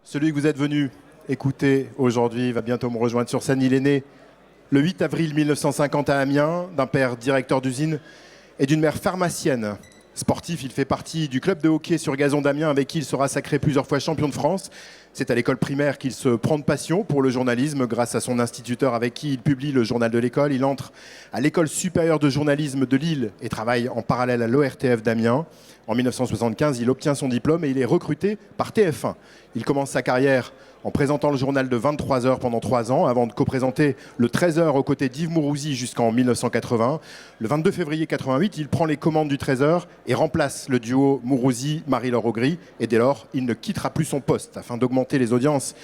Celui que vous êtes venu écouter aujourd'hui va bientôt me rejoindre sur scène. Il est né le 8 avril 1950 à Amiens, d'un père directeur d'usine et d'une mère pharmacienne. Sportif, il fait partie du club de hockey sur gazon d'Amiens avec qui il sera sacré plusieurs fois champion de France. C'est à l'école primaire qu'il se prend de passion pour le journalisme grâce à son instituteur avec qui il publie le journal de l'école. Il entre à l'école supérieure de journalisme de Lille et travaille en parallèle à l'ORTF d'Amiens. En 1975, il obtient son diplôme et il est recruté par TF1. Il commence sa carrière en présentant le journal de 23 heures pendant 3 ans, avant de co-présenter le 13 heures aux côtés d'Yves Mourouzi jusqu'en 1980. Le 22 février 88, il prend les commandes du 13 heures et remplace le duo Mourouzi-Marie-Laure Augry. Et dès lors, il ne quittera plus son poste. Afin d'augmenter les audiences,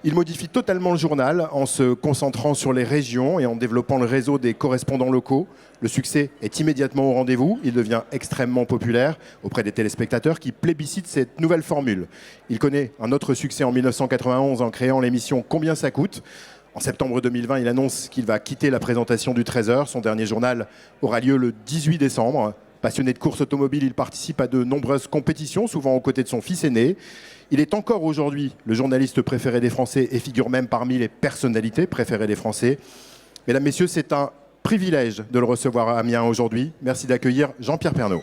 il modifie totalement le journal en se concentrant sur les régions et en développant le réseau des correspondants locaux. Le succès est immédiatement au rendez-vous. Il devient extrêmement populaire auprès des téléspectateurs qui plébiscitent cette nouvelle formule. Il connaît un autre succès en 1991 en créant l'émission Combien ça coûte ? En septembre 2020, il annonce qu'il va quitter la présentation du 13 heures. Son dernier journal aura lieu le 18 décembre. Passionné de course automobile, il participe à de nombreuses compétitions, souvent aux côtés de son fils aîné. Il est encore aujourd'hui le journaliste préféré des Français et figure même parmi les personnalités préférées des Français. Mesdames, Messieurs, c'est un privilège de le recevoir à Amiens aujourd'hui. Merci d'accueillir Jean-Pierre Pernaut.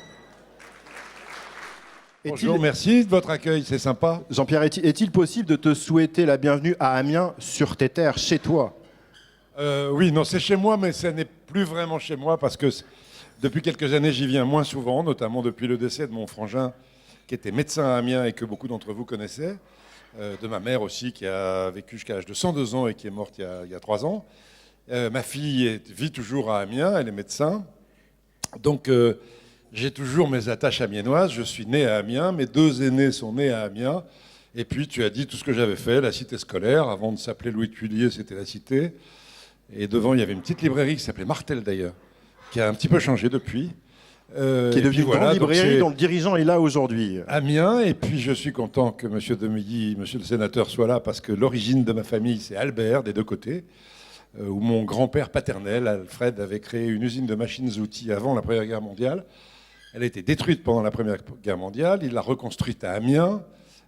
Bonjour, merci de votre accueil, c'est sympa. Jean-Pierre, est-il possible de te souhaiter la bienvenue à Amiens, sur tes terres, chez toi ? Oui, non, c'est chez moi, mais ce n'est plus vraiment chez moi parce que depuis quelques années, j'y viens moins souvent, notamment depuis le décès de mon frangin qui était médecin à Amiens et que beaucoup d'entre vous connaissaient, de ma mère aussi qui a vécu jusqu'à l'âge de 102 ans et qui est morte il y a 3 ans. Ma fille vit toujours à Amiens, elle est médecin. Donc j'ai toujours mes attaches amiénoises. Je suis né à Amiens, mes 2 aînés sont nés à Amiens. Et puis tu as dit tout ce que j'avais fait, la cité scolaire. Avant de s'appeler Louis de Tuillier, c'était la cité. Et devant, il y avait une petite librairie qui s'appelait Martel d'ailleurs, qui a un petit peu changé depuis. Qui est devenu une grande librairie dont le dirigeant est là aujourd'hui. Amiens, et puis je suis content que M. Demilly, M. le sénateur, soit là, parce que l'origine de ma famille, c'est Albert, des 2 côtés, où mon grand-père paternel, Alfred, avait créé une usine de machines-outils avant la Première Guerre mondiale. Elle a été détruite pendant la Première Guerre mondiale, il l'a reconstruite à Amiens,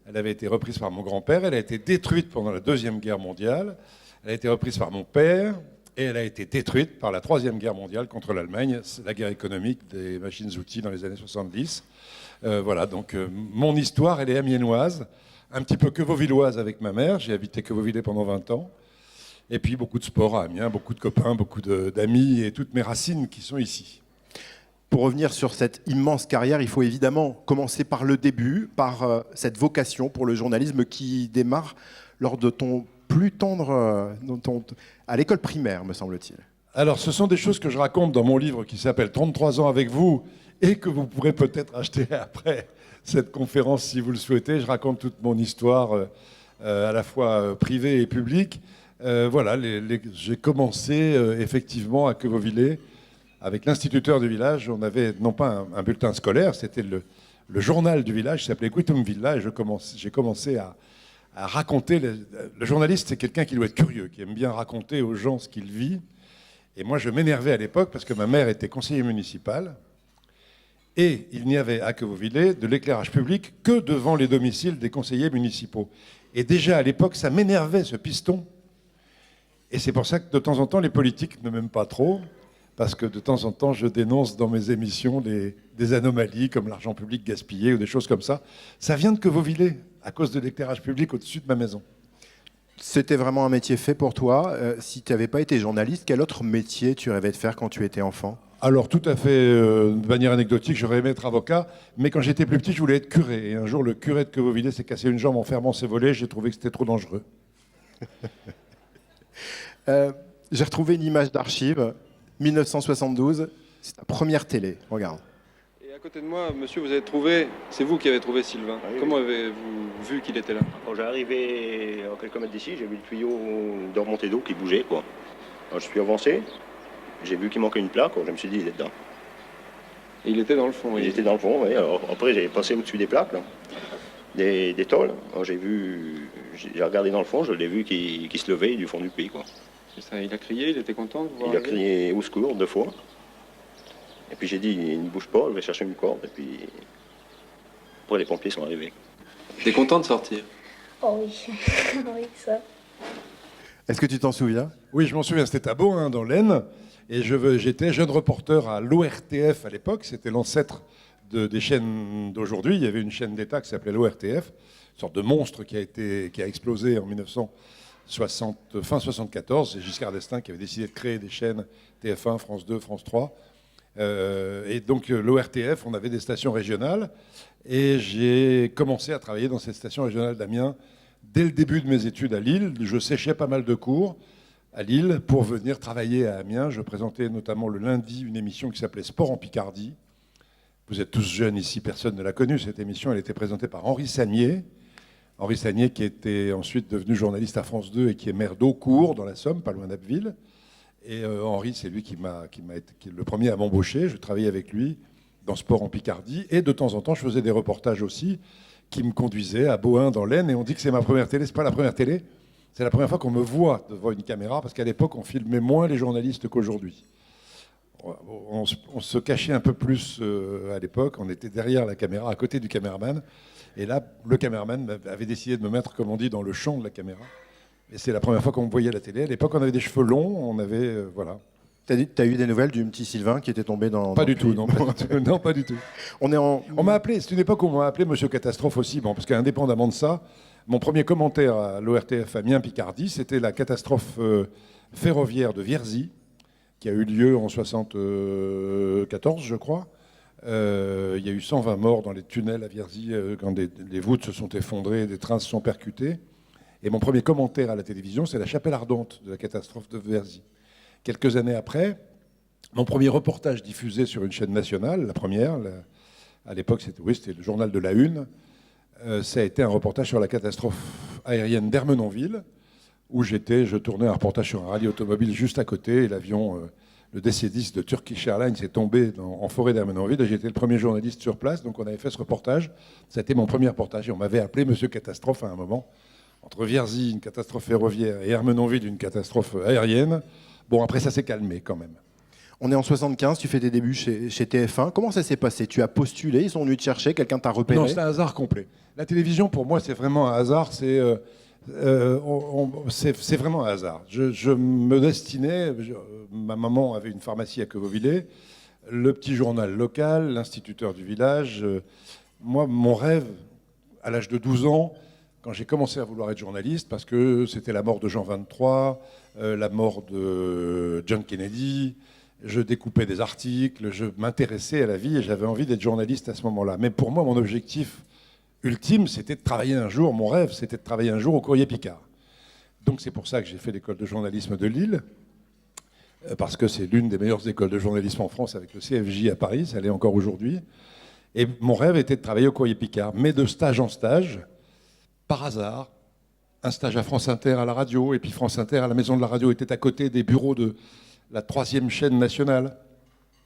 elle avait été reprise par mon grand-père, elle a été détruite pendant la Deuxième Guerre mondiale, elle a été reprise par mon père, et elle a été détruite par la Troisième Guerre mondiale contre l'Allemagne, la guerre économique des machines-outils dans les années 70. Voilà, donc mon histoire, elle est amiénoise, un petit peu quevauvilloise avec ma mère. J'ai habité Quevauvillers pendant 20 ans. Et puis beaucoup de sport à Amiens, beaucoup de copains, beaucoup d'amis et toutes mes racines qui sont ici. Pour revenir sur cette immense carrière, il faut évidemment commencer par le début, par cette vocation pour le journalisme qui démarre lors de ton plus tendre, à l'école primaire, me semble-t-il. Alors, ce sont des choses que je raconte dans mon livre qui s'appelle 33 ans avec vous et que vous pourrez peut-être acheter après cette conférence si vous le souhaitez. Je raconte toute mon histoire à la fois privée et publique. Voilà, j'ai commencé effectivement à Quevauvillers avec l'instituteur du village. On avait non pas un bulletin scolaire, c'était le journal du village qui s'appelait Quittum Villa et j'ai commencé à raconter. Le journaliste, c'est quelqu'un qui doit être curieux, qui aime bien raconter aux gens ce qu'il vit. Et moi, je m'énervais à l'époque parce que ma mère était conseiller municipal et il n'y avait à Quevauvillers de l'éclairage public que devant les domiciles des conseillers municipaux. Et déjà à l'époque, ça m'énervait ce piston. Et c'est pour ça que de temps en temps, les politiques ne m'aiment pas trop, parce que de temps en temps, je dénonce dans mes émissions des anomalies comme l'argent public gaspillé ou des choses comme ça. Ça vient de Quevauvillers, à cause de l'éclairage public au-dessus de ma maison. C'était vraiment un métier fait pour toi. Si tu n'avais pas été journaliste, quel autre métier tu rêvais de faire quand tu étais enfant ? Alors, tout à fait, de manière anecdotique, j'aurais aimé être avocat, mais quand j'étais plus petit, je voulais être curé. Et un jour, le curé de Quevauvillers s'est cassé une jambe en fermant ses volets. J'ai trouvé que c'était trop dangereux. J'ai retrouvé une image d'archive, 1972, c'est ta première télé, regarde. Et à côté de moi, monsieur, vous avez trouvé, c'est vous qui avez trouvé Sylvain. Ah oui, Comment oui. avez-vous vu qu'il était là? Quand j'ai arrivé à quelques mètres d'ici, j'ai vu le tuyau de remontée d'eau qui bougeait, quoi. Alors je suis avancé, j'ai vu qu'il manquait une plaque, je me suis dit, il est dedans. Et il était dans le fond, oui. Il était dans le fond, oui. Alors après, j'ai passé au-dessus des plaques, là, des tôles. Alors j'ai regardé dans le fond, je l'ai vu qui se levait du fond du puits, quoi. Et ça, il a crié, il était content de vous voir Il a arriver? crié au secours 2 fois. Et puis j'ai dit, il ne bouge pas, je vais chercher une corde. Et puis après, les pompiers sont arrivés. T'es content de sortir? Oh oui, oui, ça. Est-ce que tu t'en souviens? Oui, je m'en souviens, c'était à Beaune, dans l'Aisne, et j'étais jeune reporter à l'ORTF à l'époque, c'était l'ancêtre des chaînes d'aujourd'hui. Il y avait une chaîne d'État qui s'appelait l'ORTF, une sorte de monstre qui a explosé en 1960, fin 74. C'est Giscard d'Estaing qui avait décidé de créer des chaînes TF1, France 2, France 3. Et donc l'ORTF, on avait des stations régionales, et j'ai commencé à travailler dans cette station régionale d'Amiens dès le début de mes études à Lille. Je séchais pas mal de cours à Lille pour venir travailler à Amiens. Je présentais notamment le lundi une émission qui s'appelait Sport en Picardie. Vous êtes tous jeunes ici, personne ne l'a connue, cette émission. Elle était présentée par Henri Sagnier. Henri Sagnier qui était ensuite devenu journaliste à France 2 et qui est maire d'Aucourt, dans la Somme, pas loin d'Abbeville. Et Henri, c'est lui qui est le premier à m'embaucher. Je travaillais avec lui dans Sport en Picardie. Et de temps en temps, je faisais des reportages aussi qui me conduisaient à Beaune, dans l'Aisne. Et on dit que c'est ma première télé. C'est pas la première télé. C'est la première fois qu'on me voit devant une caméra, parce qu'à l'époque, on filmait moins les journalistes qu'aujourd'hui. On se cachait un peu plus à l'époque. On était derrière la caméra, à côté du caméraman. Et là, le caméraman avait décidé de me mettre, comme on dit, dans le champ de la caméra. Et c'est la première fois qu'on me voyait à la télé. À l'époque, on avait des cheveux longs, on avait... voilà. T'as eu des nouvelles du petit Sylvain qui était tombé dans... Pas du tout, non, pas du tout. Non, pas du tout. On m'a appelé, c'est une époque où on m'a appelé Monsieur Catastrophe aussi, bon, parce qu'indépendamment de ça, mon premier commentaire à l'ORTF Amiens-Picardie, c'était la catastrophe ferroviaire de Vierzy, qui a eu lieu en 1974, je crois. Il y a eu 120 morts dans les tunnels à Vierzy quand les voûtes se sont effondrées, des trains se sont percutés. Et mon premier commentaire à la télévision, c'est la chapelle ardente de la catastrophe de Vierzy. Quelques années après, mon premier reportage diffusé sur une chaîne nationale, la première, à l'époque c'était le journal de la Une, ça a été un reportage sur la catastrophe aérienne d'Ermenonville, où je tournais un reportage sur un rallye automobile juste à côté, et l'avion, le DC-10 de Turkish Airlines est tombé en forêt d'Ermenonville, et j'étais le premier journaliste sur place, donc on avait fait ce reportage. Ça a été mon premier reportage, et on m'avait appelé Monsieur Catastrophe à un moment. Entre Vierzy, une catastrophe ferroviaire, et Ermenonville, une catastrophe aérienne. Bon, après, ça s'est calmé quand même. On est en 75, tu fais tes débuts chez TF1. Comment ça s'est passé? Tu as postulé, ils sont venus te chercher, quelqu'un t'a repéré? Non, c'est un hasard complet. La télévision, pour moi, c'est vraiment un hasard. C'est vraiment un hasard. Je me destinais... ma maman avait une pharmacie à Quevauvillers, le petit journal local, l'instituteur du village. Moi, mon rêve, à l'âge de 12 ans, quand j'ai commencé à vouloir être journaliste, parce que c'était la mort de Jean 23, la mort de John Kennedy, je découpais des articles, je m'intéressais à la vie et j'avais envie d'être journaliste à ce moment-là. Mais pour moi, mon objectif ultime, c'était de travailler un jour, mon rêve, c'était de travailler un jour au Courrier Picard. Donc c'est pour ça que j'ai fait l'école de journalisme de Lille, parce que c'est l'une des meilleures écoles de journalisme en France avec le CFJ à Paris, ça l'est encore aujourd'hui. Et mon rêve était de travailler au Courrier Picard, mais de stage en stage, par hasard, un stage à France Inter à la radio, et puis France Inter à la Maison de la Radio était à côté des bureaux de la 3e chaîne nationale.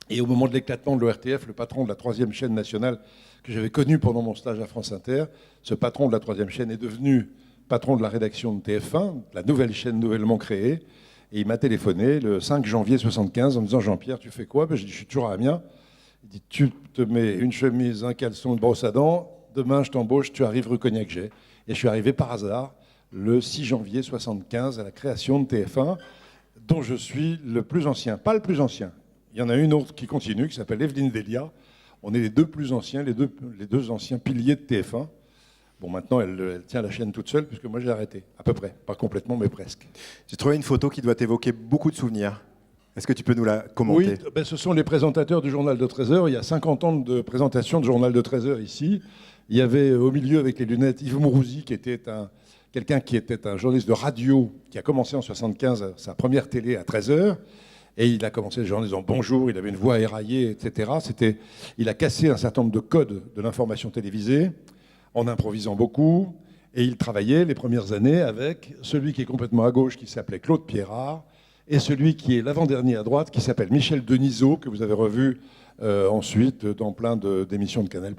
Et au moment de l'éclatement de l'ORTF, le patron de la 3e chaîne nationale, que j'avais connu pendant mon stage à France Inter, ce patron de la 3e chaîne est devenu patron de la rédaction de TF1, la nouvelle chaîne nouvellement créée, et il m'a téléphoné le 5 janvier 75 en me disant « Jean-Pierre, tu fais quoi ?» Je dis « Je suis toujours à Amiens. » Il dit « Tu te mets une chemise, un caleçon, une brosse à dents, demain je t'embauche, tu arrives rue Cognac-Jet. » Et je suis arrivé par hasard le 6 janvier 75 à la création de TF1, dont je suis le plus ancien. Pas le plus ancien. Il y en a une autre qui continue, qui s'appelle Evelyne Delia. On est les deux plus anciens, les deux anciens piliers de TF1. Bon, maintenant, elle tient la chaîne toute seule, puisque moi, j'ai arrêté. À peu près. Pas complètement, mais presque. J'ai trouvé une photo qui doit évoquer beaucoup de souvenirs. Est-ce que tu peux nous la commenter? Oui, ben, ce sont les présentateurs du journal de 13 heures. Il y a 50 ans de présentation de journal de 13 heures ici. Il y avait au milieu, avec les lunettes, Yves Mourouzi, qui était quelqu'un qui était un journaliste de radio, qui a commencé en 75 sa première télé à 13 heures. Et il a commencé le journal en disant bonjour, il avait une voix éraillée, etc. Il a cassé un certain nombre de codes de l'information télévisée, en improvisant beaucoup. Et il travaillait les premières années avec celui qui est complètement à gauche, qui s'appelait Claude Pierrat, et celui qui est l'avant-dernier à droite, qui s'appelle Michel Denisot, que vous avez revu ensuite dans plein d'émissions de Canal+.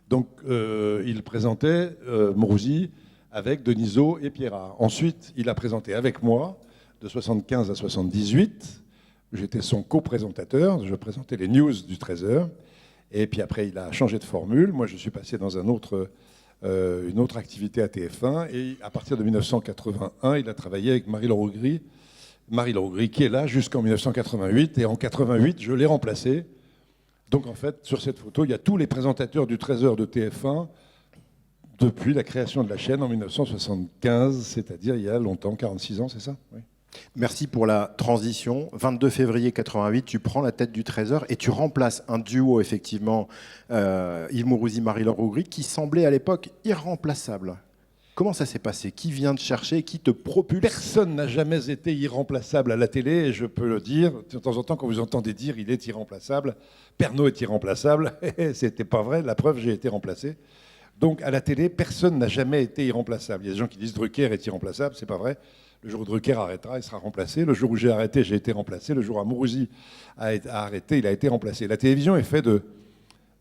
Donc il présentait Mourouzi avec Denisot et Pierrat. Ensuite, il a présenté avec moi, de 75 à 78. J'étais son co-présentateur, je présentais les news du 13h. Et puis après, il a changé de formule. Moi, je suis passé dans un autre une autre activité à TF1. Et à partir de 1981, il a travaillé avec Marie-Laure Augry. Marie-Laure Augry qui est là jusqu'en 1988. Et en 88, je l'ai remplacé. Donc en fait, sur cette photo, il y a tous les présentateurs du 13h de TF1 depuis la création de la chaîne en 1975, c'est-à-dire il y a longtemps, 46 ans, c'est ça? Oui. Merci pour la transition. 22 février 88, tu prends la tête du Trésor et tu remplaces un duo, effectivement, Yves Mourouzi, Marie-Laure Augry, qui semblait à l'époque irremplaçable. Comment ça s'est passé? Qui vient te chercher? Qui te propulse? Personne n'a jamais été irremplaçable à la télé, et je peux le dire. De temps en temps, quand vous entendez dire il est irremplaçable, Pernod est irremplaçable, c'était pas vrai, la preuve, j'ai été remplacé. Donc à la télé, personne n'a jamais été irremplaçable. Il y a des gens qui disent Drucker est irremplaçable, c'est pas vrai. Le jour où Drucker arrêtera, il sera remplacé. Le jour où j'ai arrêté, j'ai été remplacé. Le jour où Mourouzi a arrêté, il a été remplacé. La télévision est faite de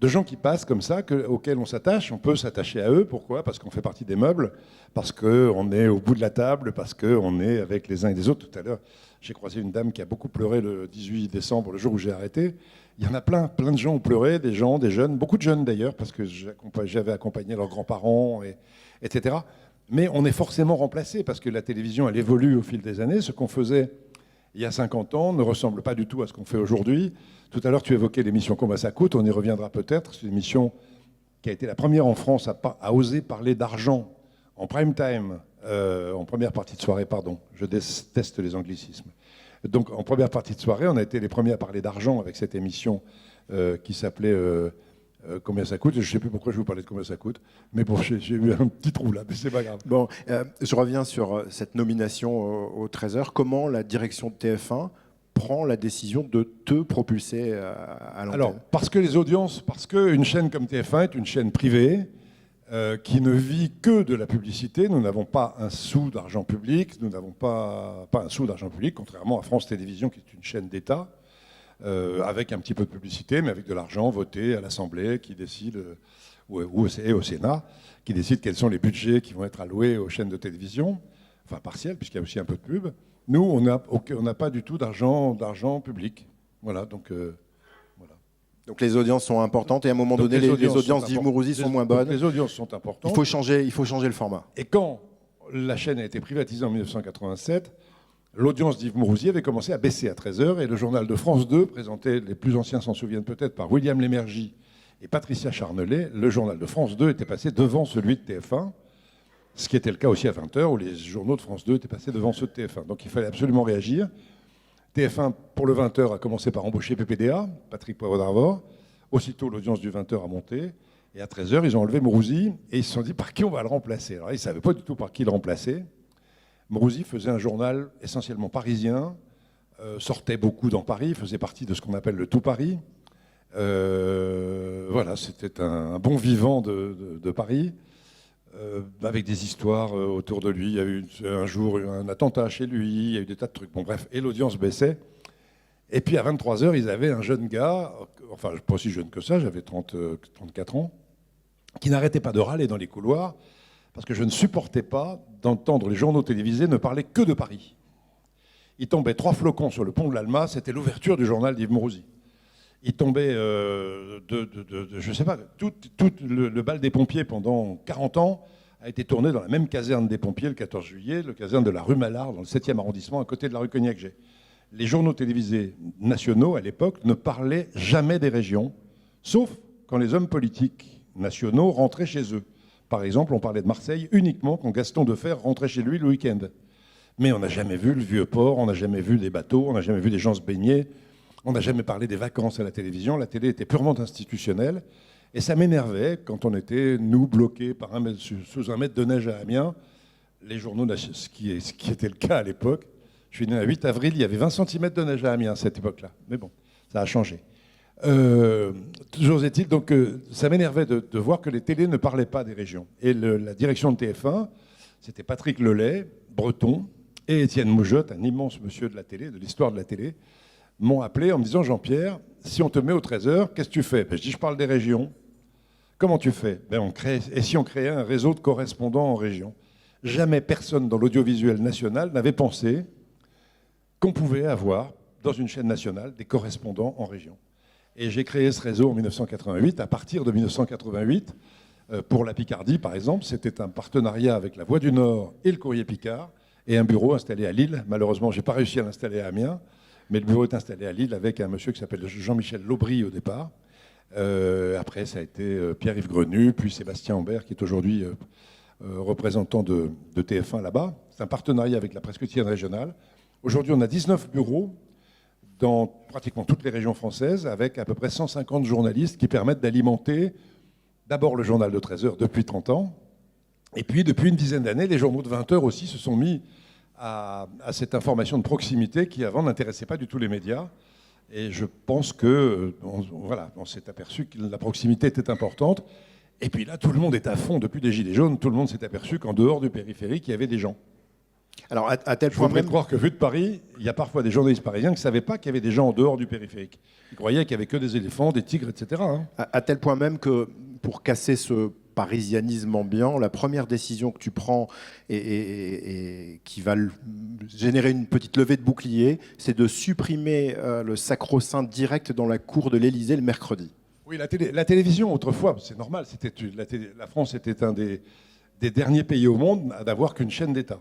gens qui passent comme ça, auxquels on s'attache. On peut s'attacher à eux. Pourquoi? Parce qu'on fait partie des meubles, parce qu'on est au bout de la table, parce qu'on est avec les uns et les autres. Tout à l'heure, j'ai croisé une dame qui a beaucoup pleuré le 18 décembre, le jour où j'ai arrêté. Il y en a plein de gens ont pleuré, des gens, des jeunes, beaucoup de jeunes d'ailleurs, parce que j'avais accompagné leurs grands-parents, etc. Mais on est forcément remplacé, parce que la télévision, elle évolue au fil des années. Ce qu'on faisait il y a 50 ans ne ressemble pas du tout à ce qu'on fait aujourd'hui. Tout à l'heure, tu évoquais l'émission Combien ça coûte, on y reviendra peut-être. C'est une émission qui a été la première en France à oser parler d'argent en prime time, en première partie de soirée, pardon. Je déteste les anglicismes. Donc en première partie de soirée, on a été les premiers à parler d'argent avec cette émission qui s'appelait Combien ça coûte. Je ne sais plus pourquoi je vous parlais de combien ça coûte, mais bon, j'ai eu un petit trou là, mais c'est pas grave. Bon, je reviens sur cette nomination au Trésor. Comment la direction de TF1 prend la décision de te propulser à l'antenne? Alors, parce que les audiences, parce qu'une chaîne comme TF1 est une chaîne privée qui ne vit que de la publicité. Nous n'avons pas un sou d'argent public, nous n'avons pas un sou d'argent public, contrairement à France Télévisions, qui est une chaîne d'État, avec un petit peu de publicité, mais avec de l'argent voté à l'Assemblée, qui décide, ou au Sénat, qui décide quels sont les budgets qui vont être alloués aux chaînes de télévision, enfin partiels, puisqu'il y a aussi un peu de pub. Nous, on n'a pas du tout d'argent public. Voilà, donc... Donc les audiences sont importantes et à un moment donné, les audiences d'Yves Mourouzi sont moins bonnes. Les audiences sont importantes. Il faut changer le format. Et quand la chaîne a été privatisée en 1987, l'audience d'Yves Mourouzi avait commencé à baisser à 13h et le journal de France 2 présenté, les plus anciens s'en souviennent peut-être, par William Lémergie et Patricia Charnelet. Le journal de France 2 était passé devant celui de TF1, ce qui était le cas aussi à 20h où les journaux de France 2 étaient passés devant ceux de TF1. Donc il fallait absolument réagir. TF1, pour le 20h, a commencé par embaucher PPDA, Patrick Poivre d'Arvor. Aussitôt, l'audience du 20h a monté. Et à 13h, ils ont enlevé Mourouzi et ils se sont dit par qui on va le remplacer. Alors, ils ne savaient pas du tout par qui le remplacer. Mourouzi faisait un journal essentiellement parisien, sortait beaucoup dans Paris, faisait partie de ce qu'on appelle le tout Paris. Voilà, c'était un bon vivant de Paris. Avec des histoires autour de lui. Il y a eu un jour un attentat chez lui, il y a eu des tas de trucs. Bon, bref, et l'audience baissait. Et puis à 23h, ils avaient un jeune gars, enfin pas aussi jeune que ça, j'avais 34 ans, qui n'arrêtait pas de râler dans les couloirs, parce que je ne supportais pas d'entendre les journaux télévisés ne parler que de Paris. Il tombait 3 flocons sur le pont de l'Alma, c'était l'ouverture du journal d'Yves Mourouzi. Il tombait je ne sais pas, tout le bal des pompiers pendant 40 ans a été tourné dans la même caserne des pompiers le 14 juillet, le caserne de la rue Malard, dans le 7e arrondissement, à côté de la rue Cognac-Gay. Les journaux télévisés nationaux, à l'époque, ne parlaient jamais des régions, sauf quand les hommes politiques nationaux rentraient chez eux. Par exemple, on parlait de Marseille uniquement quand Gaston Defferre rentrait chez lui le week-end. Mais on n'a jamais vu le vieux port, on n'a jamais vu des bateaux, on n'a jamais vu des gens se baigner. On n'a jamais parlé des vacances à la télévision. La télé était purement institutionnelle. Et ça m'énervait quand on était, nous, bloqués par sous un mètre de neige à Amiens. Les journaux, ce qui était le cas à l'époque. Je suis né le 8 avril, il y avait 20 cm de neige à Amiens à cette époque-là. Mais bon, ça a changé. Toujours est-il, donc ça m'énervait de voir que les télés ne parlaient pas des régions. Et la direction de TF1, c'était Patrick Lelay, breton, et Étienne Moujotte, un immense monsieur de la télé, de l'histoire de la télé, m'ont appelé en me disant « Jean-Pierre, si on te met au 13h, qu'est-ce que tu fais ?» Je dis « Je parle des régions. » « Comment tu fais ?» Et si on créait un réseau de correspondants en région? Jamais personne dans l'audiovisuel national n'avait pensé qu'on pouvait avoir, dans une chaîne nationale, des correspondants en région. Et j'ai créé ce réseau en 1988. À partir de 1988, Pour la Picardie, par exemple, c'était un partenariat avec la Voix du Nord et le Courrier Picard, et un bureau installé à Lille. Malheureusement, je n'ai pas réussi à l'installer à Amiens, mais le bureau est installé à Lille avec un monsieur qui s'appelle Jean-Michel Laubry au départ. Après, ça a été Pierre-Yves Grenu, puis Sébastien Ambert, qui est aujourd'hui représentant de TF1 là-bas. C'est un partenariat avec la presse quotidienne régionale. Aujourd'hui, on a 19 bureaux dans pratiquement toutes les régions françaises, avec à peu près 150 journalistes qui permettent d'alimenter d'abord le journal de 13 heures depuis 30 ans, et puis depuis une dizaine d'années, les journaux de 20 heures aussi se sont mis à cette information de proximité qui avant n'intéressait pas du tout les médias. Et je pense que voilà, on s'est aperçu que la proximité était importante. Et puis là, tout le monde est à fond depuis les Gilets jaunes. Tout le monde s'est aperçu qu'en dehors du périphérique, il y avait des gens. Alors, à tel Je point voudrais même... croire que, vu de Paris, il y a parfois des journalistes parisiens qui ne savaient pas qu'il y avait des gens en dehors du périphérique. Ils croyaient qu'il n'y avait que des éléphants, des tigres, etc. hein. À tel point même que pour casser ce parisianisme ambiant, la première décision que tu prends et qui va générer une petite levée de bouclier, c'est de supprimer le sacro-saint direct dans la cour de l'Élysée le mercredi. Oui, la télévision, autrefois, c'est normal. La France était un des derniers pays au monde à n'avoir qu'une chaîne d'État.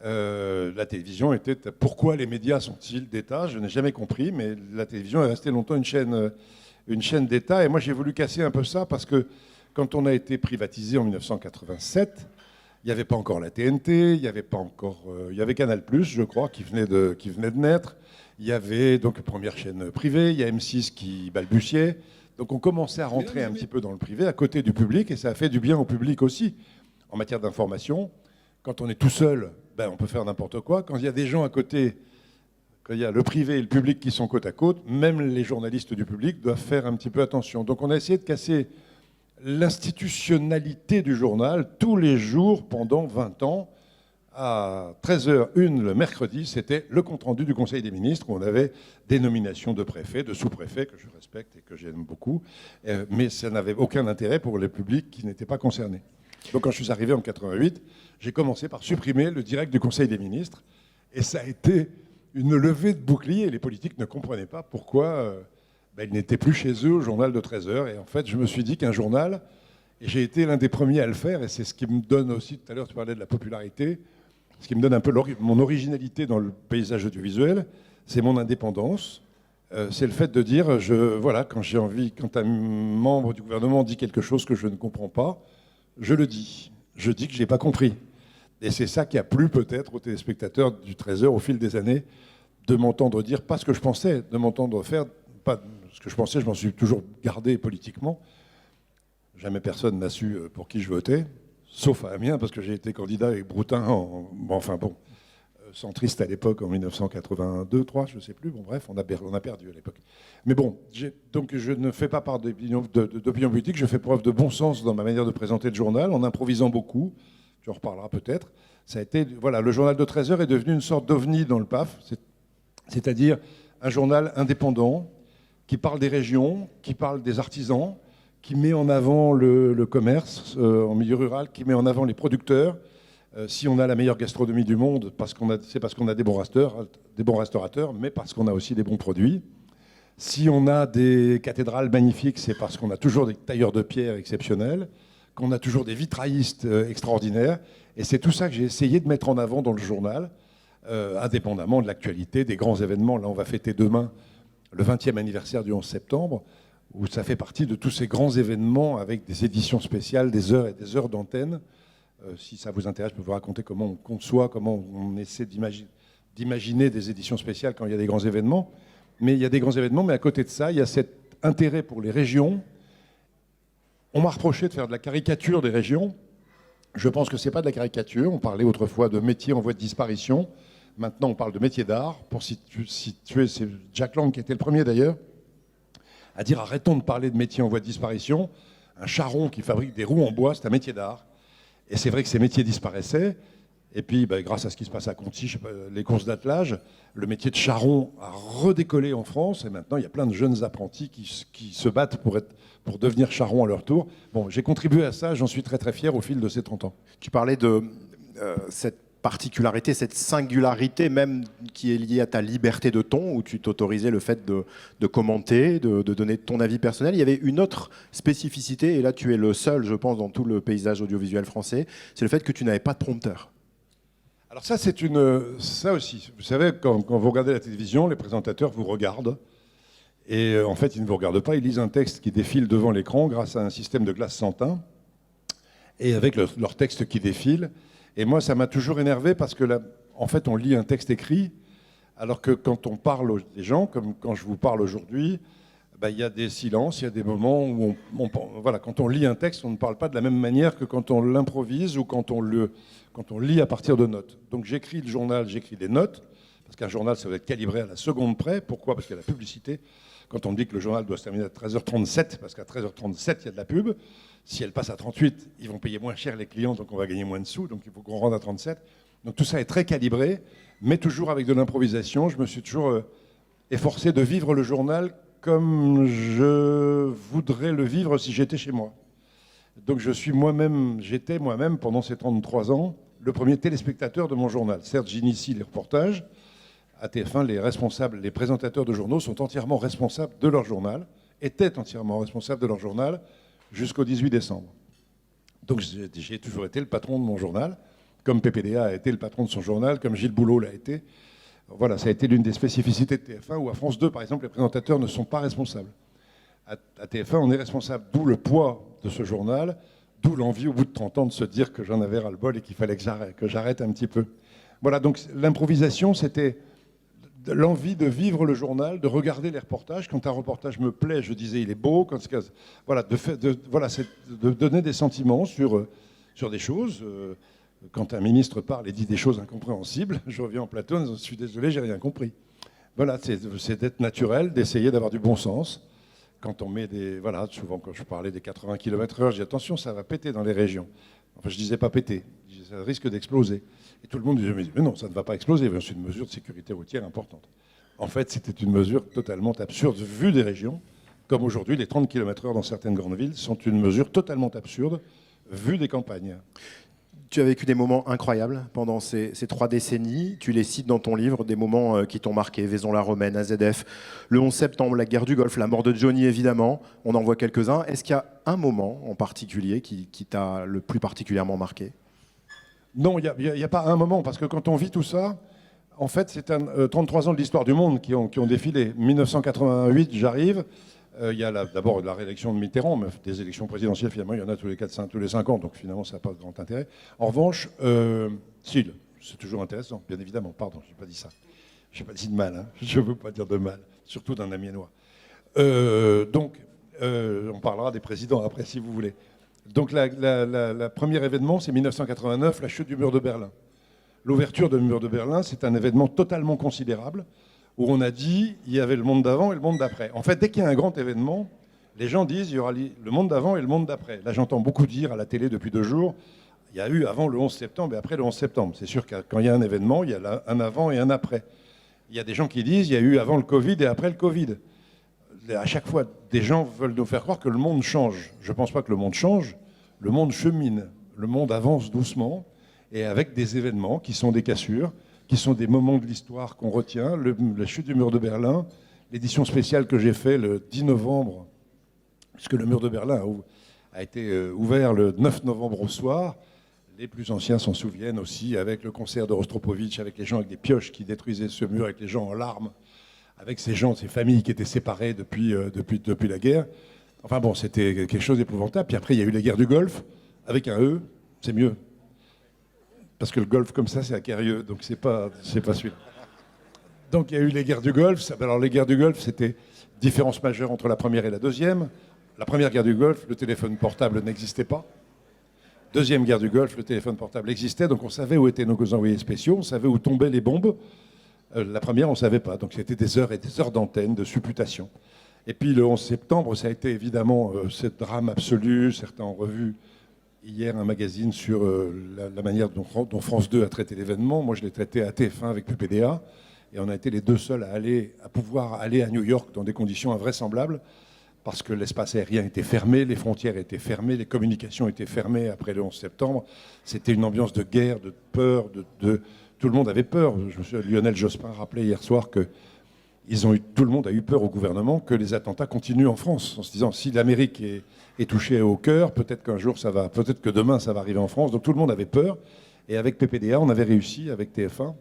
La télévision était... Pourquoi les médias sont-ils d'État? Je n'ai jamais compris, mais la télévision est restée longtemps une chaîne d'État. Et moi, j'ai voulu casser un peu ça parce que quand on a été privatisé en 1987, il n'y avait pas encore la TNT, il y avait Canal+, je crois, qui venait de naître. Il y avait donc une première chaîne privée, il y a M6 qui balbutiait. Donc on commençait à rentrer un petit peu dans le privé, à côté du public, et ça a fait du bien au public aussi. En matière d'information, quand on est tout seul, on peut faire n'importe quoi. Quand il y a des gens à côté, quand il y a le privé et le public qui sont côte à côte, même les journalistes du public doivent faire un petit peu attention. Donc on a essayé de casser l'institutionnalité du journal tous les jours pendant 20 ans. À 13h01 le mercredi, c'était le compte-rendu du Conseil des ministres où on avait des nominations de préfets, de sous-préfets que je respecte et que j'aime beaucoup, mais ça n'avait aucun intérêt pour le public qui n'était pas concerné. Donc quand je suis arrivé en 88, j'ai commencé par supprimer le direct du Conseil des ministres et ça a été une levée de bouclier. Les politiques ne comprenaient pas pourquoi ils n'étaient plus chez eux au journal de 13h. Et en fait, je me suis dit qu'un journal, et j'ai été l'un des premiers à le faire, et c'est ce qui me donne aussi, tout à l'heure tu parlais de la popularité, ce qui me donne un peu mon originalité dans le paysage audiovisuel, c'est mon indépendance. C'est le fait de dire, quand un membre du gouvernement dit quelque chose que je ne comprends pas, je le dis. Je dis que je n'ai pas compris. Et c'est ça qui a plu peut-être aux téléspectateurs du 13h au fil des années, de m'entendre dire pas ce que je pensais, de m'entendre faire pas ce que je pensais, je m'en suis toujours gardé politiquement. Jamais personne n'a su pour qui je votais, sauf à Amiens, parce que j'ai été candidat avec Broutin, centriste à l'époque, en 1982, 3, je ne sais plus. Bon, bref, on a perdu à l'époque. Mais bon, donc je ne fais pas part d'opinion politique, je fais preuve de bon sens dans ma manière de présenter le journal, en improvisant beaucoup. Tu en reparleras peut-être. Ça a été, voilà, le journal de 13h est devenu une sorte d'ovni dans le PAF, c'est-à-dire un journal indépendant qui parle des régions, qui parle des artisans, qui met en avant le commerce en milieu rural, qui met en avant les producteurs. Si on a la meilleure gastronomie du monde, c'est parce qu'on a des bons restaurateurs, mais parce qu'on a aussi des bons produits. Si on a des cathédrales magnifiques, c'est parce qu'on a toujours des tailleurs de pierre exceptionnels, qu'on a toujours des vitraillistes extraordinaires. Et c'est tout ça que j'ai essayé de mettre en avant dans le journal, indépendamment de l'actualité, des grands événements. Là, on va fêter demain le 20e anniversaire du 11 septembre, où ça fait partie de tous ces grands événements avec des éditions spéciales, des heures et des heures d'antenne. Si ça vous intéresse, je peux vous raconter comment on conçoit, comment on essaie d'imaginer des éditions spéciales quand il y a des grands événements. Mais il y a des grands événements, mais à côté de ça, il y a cet intérêt pour les régions. On m'a reproché de faire de la caricature des régions. Je pense que ce n'est pas de la caricature. On parlait autrefois de métiers en voie de disparition. Maintenant, on parle de métiers d'art. Pour situer, c'est Jack Lang qui était le premier d'ailleurs, à dire arrêtons de parler de métiers en voie de disparition. Un charron qui fabrique des roues en bois, c'est un métier d'art. Et c'est vrai que ces métiers disparaissaient. Et puis, grâce à ce qui se passe à Conti, les courses d'attelage, le métier de charron a redécollé en France. Et maintenant, il y a plein de jeunes apprentis qui se battent pour devenir charron à leur tour. Bon, j'ai contribué à ça, j'en suis très très fier au fil de ces 30 ans. Tu parlais de cette particularité, cette singularité même qui est liée à ta liberté de ton, où tu t'autorisais le fait de commenter, de donner ton avis personnel. Il y avait une autre spécificité, et là tu es le seul, je pense, dans tout le paysage audiovisuel français, c'est le fait que tu n'avais pas de prompteur. Alors ça, ça aussi. Vous savez, quand vous regardez la télévision, les présentateurs vous regardent. Et en fait, ils ne vous regardent pas, ils lisent un texte qui défile devant l'écran grâce à un système de glace sans teint. Et avec leur texte qui défile. Et moi, ça m'a toujours énervé parce que là, en fait, on lit un texte écrit, alors que quand on parle aux gens, comme quand je vous parle aujourd'hui, il y a des silences, il y a des moments où voilà, quand on lit un texte, on ne parle pas de la même manière que quand on l'improvise ou quand on lit à partir de notes. Donc j'écris le journal, j'écris des notes, parce qu'un journal, ça doit être calibré à la seconde près. Pourquoi ? Parce qu'il y a la publicité. Quand on dit que le journal doit se terminer à 13h37, parce qu'à 13h37, il y a de la pub. Si elle passe à 38, ils vont payer moins cher les clients, donc on va gagner moins de sous, donc il faut qu'on rende à 37. Donc tout ça est très calibré, mais toujours avec de l'improvisation. Je me suis toujours efforcé de vivre le journal comme je voudrais le vivre si j'étais chez moi. Donc j'étais moi-même, pendant ces 33 ans, le premier téléspectateur de mon journal. Certes, j'initie les reportages. À TF1, les présentateurs de journaux sont entièrement responsables de leur journal, étaient entièrement responsables de leur journal jusqu'au 18 décembre. Donc j'ai toujours été le patron de mon journal, comme PPDA a été le patron de son journal, comme Gilles Boulot l'a été. Voilà, ça a été l'une des spécificités de TF1, où à France 2, par exemple, les présentateurs ne sont pas responsables. À TF1, on est responsable, d'où le poids de ce journal, d'où l'envie, au bout de 30 ans, de se dire que j'en avais ras-le-bol et qu'il fallait que j'arrête un petit peu. Voilà, donc l'improvisation, c'était l'envie de vivre le journal, de regarder les reportages. Quand un reportage me plaît, je disais il est beau. Voilà, de donner des sentiments sur des choses. Quand un ministre parle et dit des choses incompréhensibles, je reviens en plateau, je suis désolé, j'ai rien compris. Voilà, c'est d'être naturel, d'essayer d'avoir du bon sens. Quand on met voilà, souvent quand je parlais des 80 km/h, je dis attention, ça va péter dans les régions. Enfin, je disais pas péter, je disais ça risque d'exploser. Et tout le monde disait mais non, ça ne va pas exploser, c'est une mesure de sécurité routière importante. En fait, c'était une mesure totalement absurde vue des régions, comme aujourd'hui les 30 km/h dans certaines grandes villes sont une mesure totalement absurde vue des campagnes. Tu as vécu des moments incroyables pendant ces 3 décennies. Tu les cites dans ton livre, des moments qui t'ont marqué. Vaison-la-Romaine, AZF, le 11 septembre, la guerre du Golfe, la mort de Johnny, évidemment. On en voit quelques-uns. Est-ce qu'il y a un moment en particulier qui t'a le plus particulièrement marqué ? Non, il n'y a pas un moment, parce que quand on vit tout ça, en fait, c'est 33 ans de l'histoire du monde qui ont défilé. 1988, j'arrive. Il y a d'abord la réélection de Mitterrand, mais des élections présidentielles, finalement, il y en a tous les 5 ans, donc finalement, ça n'a pas de grand intérêt. En revanche, c'est toujours intéressant, bien évidemment, pardon, je n'ai pas dit ça. Je n'ai pas dit de mal, hein. Je ne veux pas dire de mal, surtout d'un Amiénois. On parlera des présidents après, si vous voulez. Donc, le premier événement, c'est 1989, la chute du mur de Berlin. L'ouverture du mur de Berlin, c'est un événement totalement considérable, où on a dit il y avait le monde d'avant et le monde d'après. En fait, dès qu'il y a un grand événement, les gens disent il y aura le monde d'avant et le monde d'après. Là, j'entends beaucoup dire à la télé depuis 2 jours, il y a eu avant le 11 septembre et après le 11 septembre. C'est sûr que quand il y a un événement, il y a un avant et un après. Il y a des gens qui disent il y a eu avant le Covid et après le Covid. À chaque fois, des gens veulent nous faire croire que le monde change. Je ne pense pas que le monde change, le monde chemine. Le monde avance doucement et avec des événements qui sont des cassures, qui sont des moments de l'histoire qu'on retient. La chute du mur de Berlin, l'édition spéciale que j'ai faite le 10 novembre, puisque le mur de Berlin a été ouvert le 9 novembre au soir. Les plus anciens s'en souviennent aussi, avec le concert de Rostropovitch, avec les gens avec des pioches qui détruisaient ce mur, avec les gens en larmes, avec ces gens, ces familles qui étaient séparées depuis la guerre. Enfin bon, c'était quelque chose d'épouvantable. Puis après, il y a eu la guerre du Golfe, avec un E, c'est mieux. Parce que le Golfe comme ça, c'est à Quérieux, donc c'est pas celui-là. Donc il y a eu les guerres du Golfe. Alors les guerres du Golfe, c'était différence majeure entre la première et la deuxième. La première guerre du Golfe, le téléphone portable n'existait pas. Deuxième guerre du Golfe, le téléphone portable existait, donc on savait où étaient nos envoyés spéciaux, on savait où tombaient les bombes. La première, on ne savait pas, donc c'était des heures et des heures d'antenne, de supputation. Et puis le 11 septembre, ça a été évidemment ce drame absolu. Certains ont revu hier un magazine sur la manière dont France 2 a traité l'événement. Moi, je l'ai traité à TF1 avec PPDA. Et on a été les 2 seuls à pouvoir aller à New York dans des conditions invraisemblables. parce que l'espace aérien était fermé, les frontières étaient fermées, les communications étaient fermées après le 11 septembre. C'était une ambiance de guerre, de peur, tout le monde avait peur. Lionel Jospin rappelait hier soir que tout le monde a eu peur au gouvernement que les attentats continuent en France, en se disant si l'Amérique est touchée au cœur, peut-être qu'un jour peut-être que demain ça va arriver en France. Donc tout le monde avait peur. Et avec PPDA, on avait réussi, avec TF1,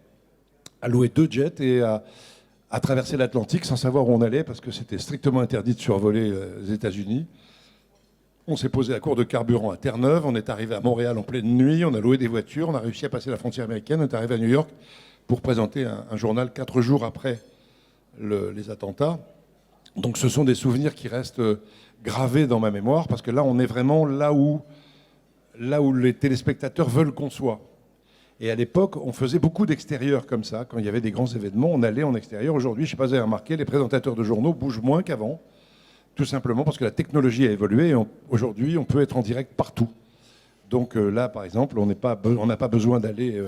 à louer 2 jets et à traverser l'Atlantique sans savoir où on allait, parce que c'était strictement interdit de survoler les États-Unis. On s'est posé à court de carburant à Terre-Neuve, on est arrivé à Montréal en pleine nuit, on a loué des voitures, on a réussi à passer la frontière américaine, on est arrivé à New York pour présenter un journal 4 jours après les attentats. Donc ce sont des souvenirs qui restent gravés dans ma mémoire, parce que là, on est vraiment là où les téléspectateurs veulent qu'on soit. Et à l'époque, on faisait beaucoup d'extérieur comme ça. Quand il y avait des grands événements, on allait en extérieur. Aujourd'hui, je ne sais pas si vous avez remarqué, les présentateurs de journaux bougent moins qu'avant, tout simplement parce que la technologie a évolué. Et aujourd'hui, on peut être en direct partout. Donc là, par exemple, on n'a pas besoin d'aller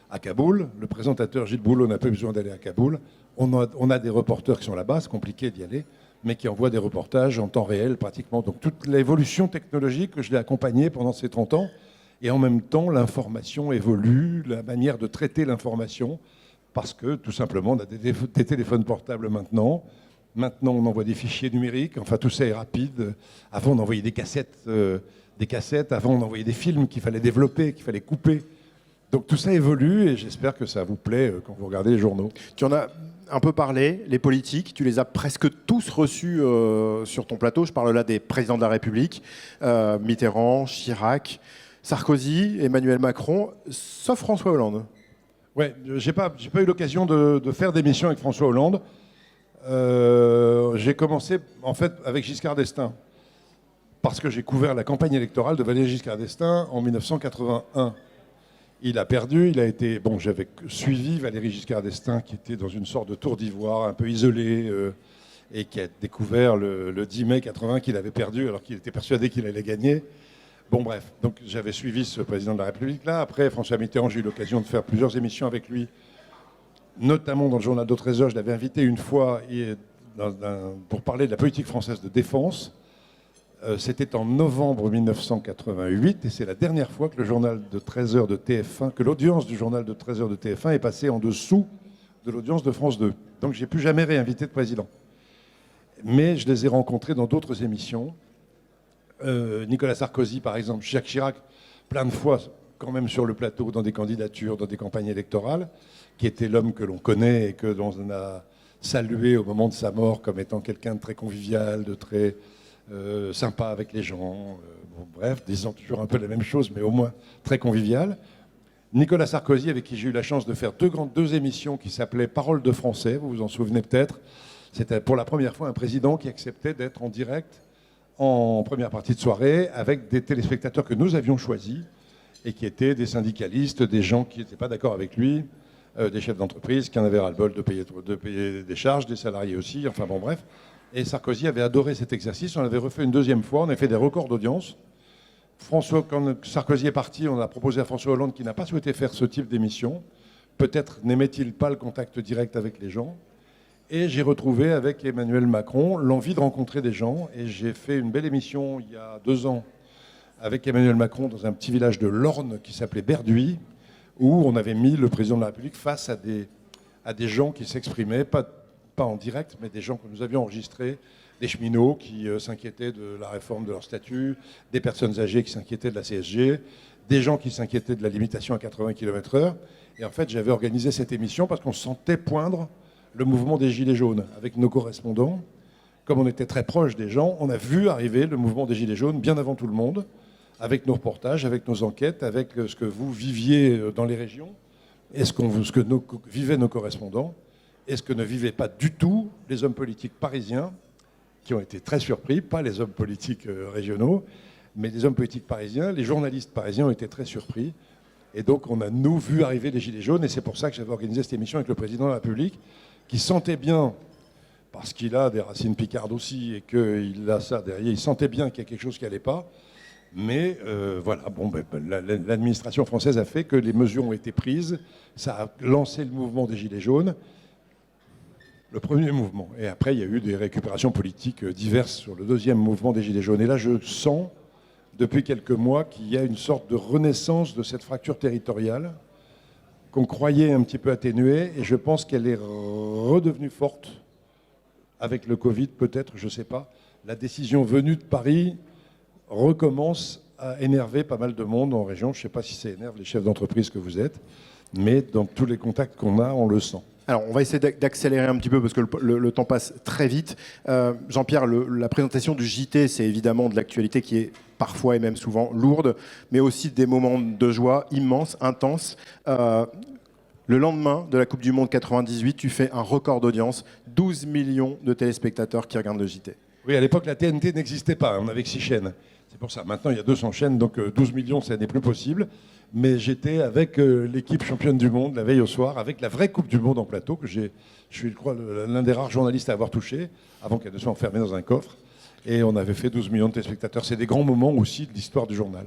à Kaboul. Le présentateur Gilles Boulot n'a pas besoin d'aller à Kaboul. On a des reporters qui sont là-bas, c'est compliqué d'y aller, mais qui envoient des reportages en temps réel pratiquement. Donc toute l'évolution technologique, je l'ai accompagnée pendant ces 30 ans. Et en même temps, l'information évolue, la manière de traiter l'information, parce que tout simplement, on a des téléphones portables maintenant. Maintenant, on envoie des fichiers numériques. Enfin, tout ça est rapide. Avant, on envoyait des cassettes. Avant, on envoyait des films qu'il fallait développer, qu'il fallait couper. Donc tout ça évolue et j'espère que ça vous plaît quand vous regardez les journaux. Tu en as un peu parlé, les politiques, tu les as presque tous reçus sur ton plateau. Je parle là des présidents de la République, Mitterrand, Chirac, Sarkozy, Emmanuel Macron, sauf François Hollande. Ouais, j'ai pas eu l'occasion de faire d'émission avec François Hollande. J'ai commencé en fait avec Giscard d'Estaing, parce que j'ai couvert la campagne électorale de Valéry Giscard d'Estaing en 1981. Il a perdu, j'avais suivi Valéry Giscard d'Estaing qui était dans une sorte de tour d'ivoire, un peu isolé, et qui a découvert le 10 mai 80 qu'il avait perdu alors qu'il était persuadé qu'il allait gagner. Bon bref, donc j'avais suivi ce président de la République-là. Après, François Mitterrand, j'ai eu l'occasion de faire plusieurs émissions avec lui, notamment dans le journal de 13 heures. Je l'avais invité une fois pour parler de la politique française de défense. C'était en novembre 1988 et c'est la dernière fois que le journal de 13 heures de TF1, que l'audience du journal de 13 heures de TF1 est passée en dessous de l'audience de France 2. Donc j'ai plus jamais réinvité de président. Mais je les ai rencontrés dans d'autres émissions. Nicolas Sarkozy, par exemple, Jacques Chirac, plein de fois quand même sur le plateau, dans des candidatures, dans des campagnes électorales, qui était l'homme que l'on connaît et que l'on a salué au moment de sa mort comme étant quelqu'un de très convivial, de très sympa avec les gens, bref, disant toujours un peu la même chose, mais au moins très convivial. Nicolas Sarkozy, avec qui j'ai eu la chance de faire deux émissions qui s'appelaient Paroles de français, vous vous en souvenez peut-être. C'était pour la première fois un président qui acceptait d'être en direct en première partie de soirée avec des téléspectateurs que nous avions choisis et qui étaient des syndicalistes, des gens qui n'étaient pas d'accord avec lui, des chefs d'entreprise qui en avaient ras-le-bol de payer des charges, des salariés aussi, enfin bon bref. Et Sarkozy avait adoré cet exercice, on l'avait refait une deuxième fois, on a fait des records d'audience. Quand Sarkozy est parti, on a proposé à François Hollande qui n'a pas souhaité faire ce type d'émission. Peut-être n'aimait-il pas le contact direct avec les gens. Et j'ai retrouvé avec Emmanuel Macron l'envie de rencontrer des gens. Et j'ai fait une belle émission il y a 2 ans avec Emmanuel Macron dans un petit village de l'Orne qui s'appelait Berduy, où on avait mis le président de la République face à des gens qui s'exprimaient, pas en direct, mais des gens que nous avions enregistrés, des cheminots qui s'inquiétaient de la réforme de leur statut, des personnes âgées qui s'inquiétaient de la CSG, des gens qui s'inquiétaient de la limitation à 80 km/h. Et en fait, j'avais organisé cette émission parce qu'on sentait poindre le mouvement des Gilets jaunes avec nos correspondants. Comme on était très proche des gens, on a vu arriver le mouvement des Gilets jaunes bien avant tout le monde, avec nos reportages, avec nos enquêtes, avec ce que vous viviez dans les régions, et ce que vivaient nos correspondants, et ce que ne vivaient pas du tout les hommes politiques parisiens, qui ont été très surpris, pas les hommes politiques régionaux, mais les hommes politiques parisiens, les journalistes parisiens ont été très surpris. Et donc on a, nous, vu arriver les Gilets jaunes, et c'est pour ça que j'avais organisé cette émission avec le président de la République, qui sentait bien, parce qu'il a des racines picardes aussi, et qu'il a ça derrière, il sentait bien qu'il y a quelque chose qui n'allait pas. Mais voilà, l'administration française a fait que les mesures ont été prises, ça a lancé le mouvement des Gilets jaunes. Le premier mouvement. Et après, il y a eu des récupérations politiques diverses sur le deuxième mouvement des Gilets jaunes. Et là, je sens, depuis quelques mois, qu'il y a une sorte de renaissance de cette fracture territoriale qu'on croyait un petit peu atténuée. Et je pense qu'elle est redevenue forte avec le Covid, peut-être, je ne sais pas. La décision venue de Paris recommence à énerver pas mal de monde en région. Je ne sais pas si ça énerve les chefs d'entreprise que vous êtes, mais dans tous les contacts qu'on a, on le sent. Alors, on va essayer d'accélérer un petit peu parce que le temps passe très vite. Jean-Pierre, la présentation du JT, c'est évidemment de l'actualité qui est parfois et même souvent lourde, mais aussi des moments de joie immenses, intenses. Le lendemain de la Coupe du Monde 98, tu fais un record d'audience, 12 millions de téléspectateurs qui regardent le JT. Oui, à l'époque, la TNT n'existait pas, on avait que 6 chaînes. C'est pour ça. Maintenant, il y a 200 chaînes, donc 12 millions, ça n'est plus possible. Mais j'étais avec l'équipe championne du monde la veille au soir, avec la vraie Coupe du Monde en plateau, que je suis, je crois, l'un des rares journalistes à avoir touché, avant qu'elle ne soit enfermée dans un coffre. Et on avait fait 12 millions de téléspectateurs. C'est des grands moments aussi de l'histoire du journal.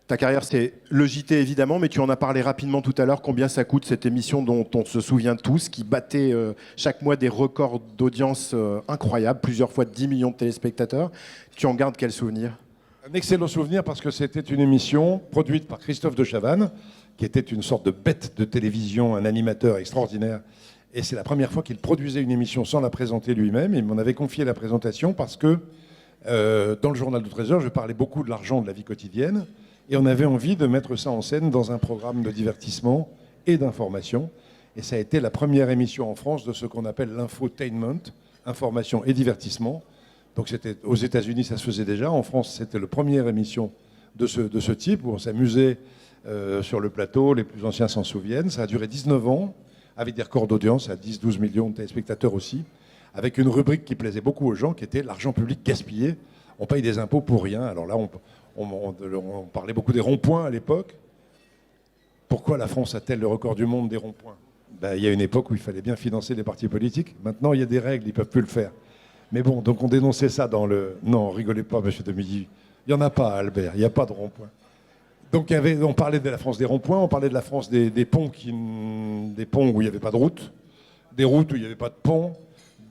Ta carrière, c'est le JT évidemment, mais tu en as parlé rapidement tout à l'heure. Combien ça coûte cette émission dont on se souvient tous, qui battait chaque mois des records d'audience incroyables, plusieurs fois 10 millions de téléspectateurs. Tu en gardes quel souvenir ? Un excellent souvenir parce que c'était une émission produite par Christophe de Chavannes, qui était une sorte de bête de télévision, un animateur extraordinaire. Et c'est la première fois qu'il produisait une émission sans la présenter lui-même. Il m'en avait confié la présentation parce que dans le journal de 13 heures, je parlais beaucoup de l'argent, de la vie quotidienne. Et on avait envie de mettre ça en scène dans un programme de divertissement et d'information. Et ça a été la première émission en France de ce qu'on appelle l'infotainment, information et divertissement. Donc c'était aux États-Unis, ça se faisait déjà. En France, c'était la première émission de ce type où on s'amusait sur le plateau. Les plus anciens s'en souviennent. Ça a duré 19 ans, avec des records d'audience à 10-12 millions de téléspectateurs aussi, avec une rubrique qui plaisait beaucoup aux gens, qui était l'argent public gaspillé. On paye des impôts pour rien. Alors là, on parlait beaucoup des ronds-points à l'époque. Pourquoi la France a-t-elle le record du monde des ronds-points ? Il y a une époque où il fallait bien financer les partis politiques. Maintenant, il y a des règles, ils ne peuvent plus le faire. Mais bon, donc on dénonçait ça dans le... Non, rigolez pas, monsieur Demilly. Il n'y en a pas, Albert, il n'y a pas de rond-point. Donc on parlait de la France des ronds-points, on parlait de la France des ponts, des ponts où il n'y avait pas de route, des routes où il n'y avait pas de pont,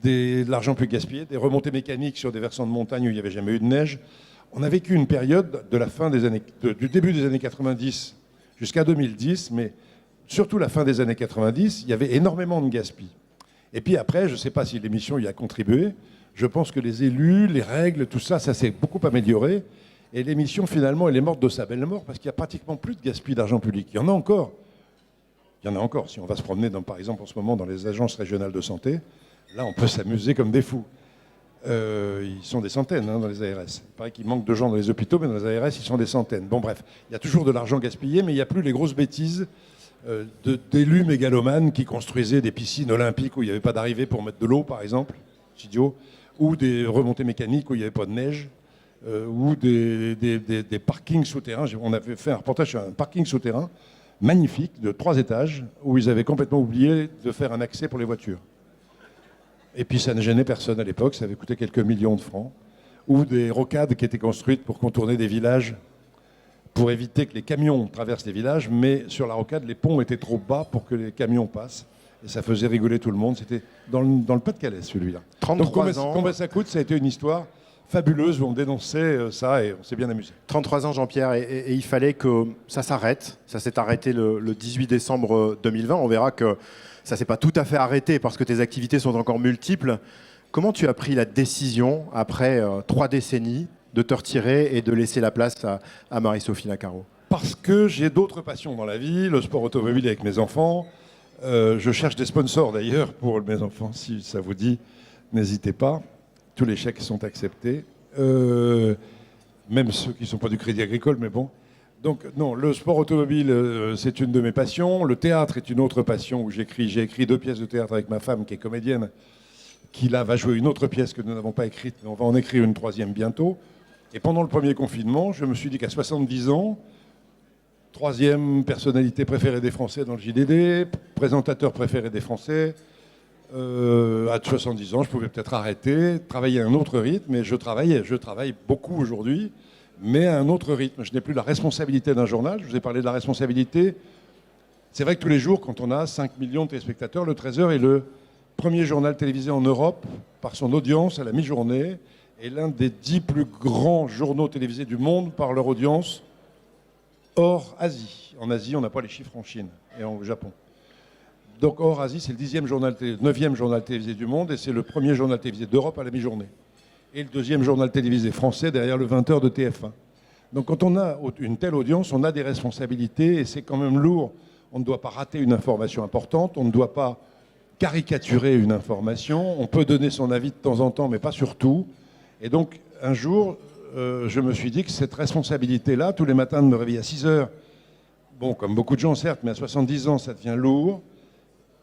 de l'argent plus gaspillé, des remontées mécaniques sur des versants de montagne où il n'y avait jamais eu de neige. On a vécu une période de la fin des années, du début des années 90 jusqu'à 2010, mais surtout la fin des années 90, il y avait énormément de gaspillage. Et puis après, je ne sais pas si l'émission y a contribué, je pense que les élus, les règles, tout ça, ça s'est beaucoup amélioré. Et l'émission, finalement, elle est morte de sa belle mort parce qu'il n'y a pratiquement plus de gaspillage d'argent public. Il y en a encore. Il y en a encore. Si on va se promener, par exemple, en ce moment, dans les agences régionales de santé, là, on peut s'amuser comme des fous. Ils sont des centaines dans les ARS. Il paraît qu'il manque de gens dans les hôpitaux, mais dans les ARS, ils sont des centaines. Bon, bref, il y a toujours de l'argent gaspillé, mais il n'y a plus les grosses bêtises d'élus mégalomanes qui construisaient des piscines olympiques où il n'y avait pas d'arrivée pour mettre de l'eau, par exemple. C'est idiot. Ou des remontées mécaniques où il n'y avait pas de neige, ou des parkings souterrains. On avait fait un reportage sur un parking souterrain magnifique de 3 étages où ils avaient complètement oublié de faire un accès pour les voitures. Et puis ça ne gênait personne à l'époque, ça avait coûté quelques millions de francs. Ou des rocades qui étaient construites pour contourner des villages, pour éviter que les camions traversent les villages, mais sur la rocade, les ponts étaient trop bas pour que les camions passent. Et ça faisait rigoler tout le monde. C'était dans le Pas-de-Calais, celui-là. 33 ans. Combien ça coûte ? Ça a été une histoire fabuleuse où on dénonçait ça et on s'est bien amusé. 33 ans, Jean-Pierre, et il fallait que ça s'arrête. Ça s'est arrêté le 18 décembre 2020. On verra que ça ne s'est pas tout à fait arrêté parce que tes activités sont encore multiples. Comment tu as pris la décision, après 3 décennies, de te retirer et de laisser la place à Marie-Sophie Lacaro ? Parce que j'ai d'autres passions dans la vie, le sport automobile avec mes enfants. Je cherche des sponsors d'ailleurs pour mes enfants, si ça vous dit, n'hésitez pas. Tous les chèques sont acceptés, même ceux qui ne sont pas du Crédit Agricole, mais bon. Donc non, le sport automobile, c'est une de mes passions. Le théâtre est une autre passion où j'ai écrit 2 pièces de théâtre avec ma femme qui est comédienne, qui là va jouer une autre pièce que nous n'avons pas écrite, mais on va en écrire une 3e bientôt. Et pendant le premier confinement, je me suis dit qu'à 70 ans, 3e personnalité préférée des Français dans le JDD, présentateur préféré des Français. À 70 ans, je pouvais peut-être arrêter, travailler à un autre rythme, et je travaille beaucoup aujourd'hui, mais à un autre rythme. Je n'ai plus la responsabilité d'un journal, je vous ai parlé de la responsabilité. C'est vrai que tous les jours, quand on a 5 millions de téléspectateurs, le 13h premier journal télévisé en Europe par son audience à la mi-journée et l'un des 10 plus grands journaux télévisés du monde par leur audience hors Asie. En Asie, on n'a pas les chiffres en Chine et au Japon. Donc hors Asie, c'est le 9e journal télévisé du monde et c'est le premier journal télévisé d'Europe à la mi-journée. Et le 2e journal télévisé français derrière le 20h de TF1. Donc quand on a une telle audience, on a des responsabilités et c'est quand même lourd. On ne doit pas rater une information importante, on ne doit pas caricaturer une information, on peut donner son avis de temps en temps, mais pas sur tout. Et donc un jour, je me suis dit que cette responsabilité-là, tous les matins de me réveiller à 6 heures, bon, comme beaucoup de gens certes, mais à 70 ans, ça devient lourd.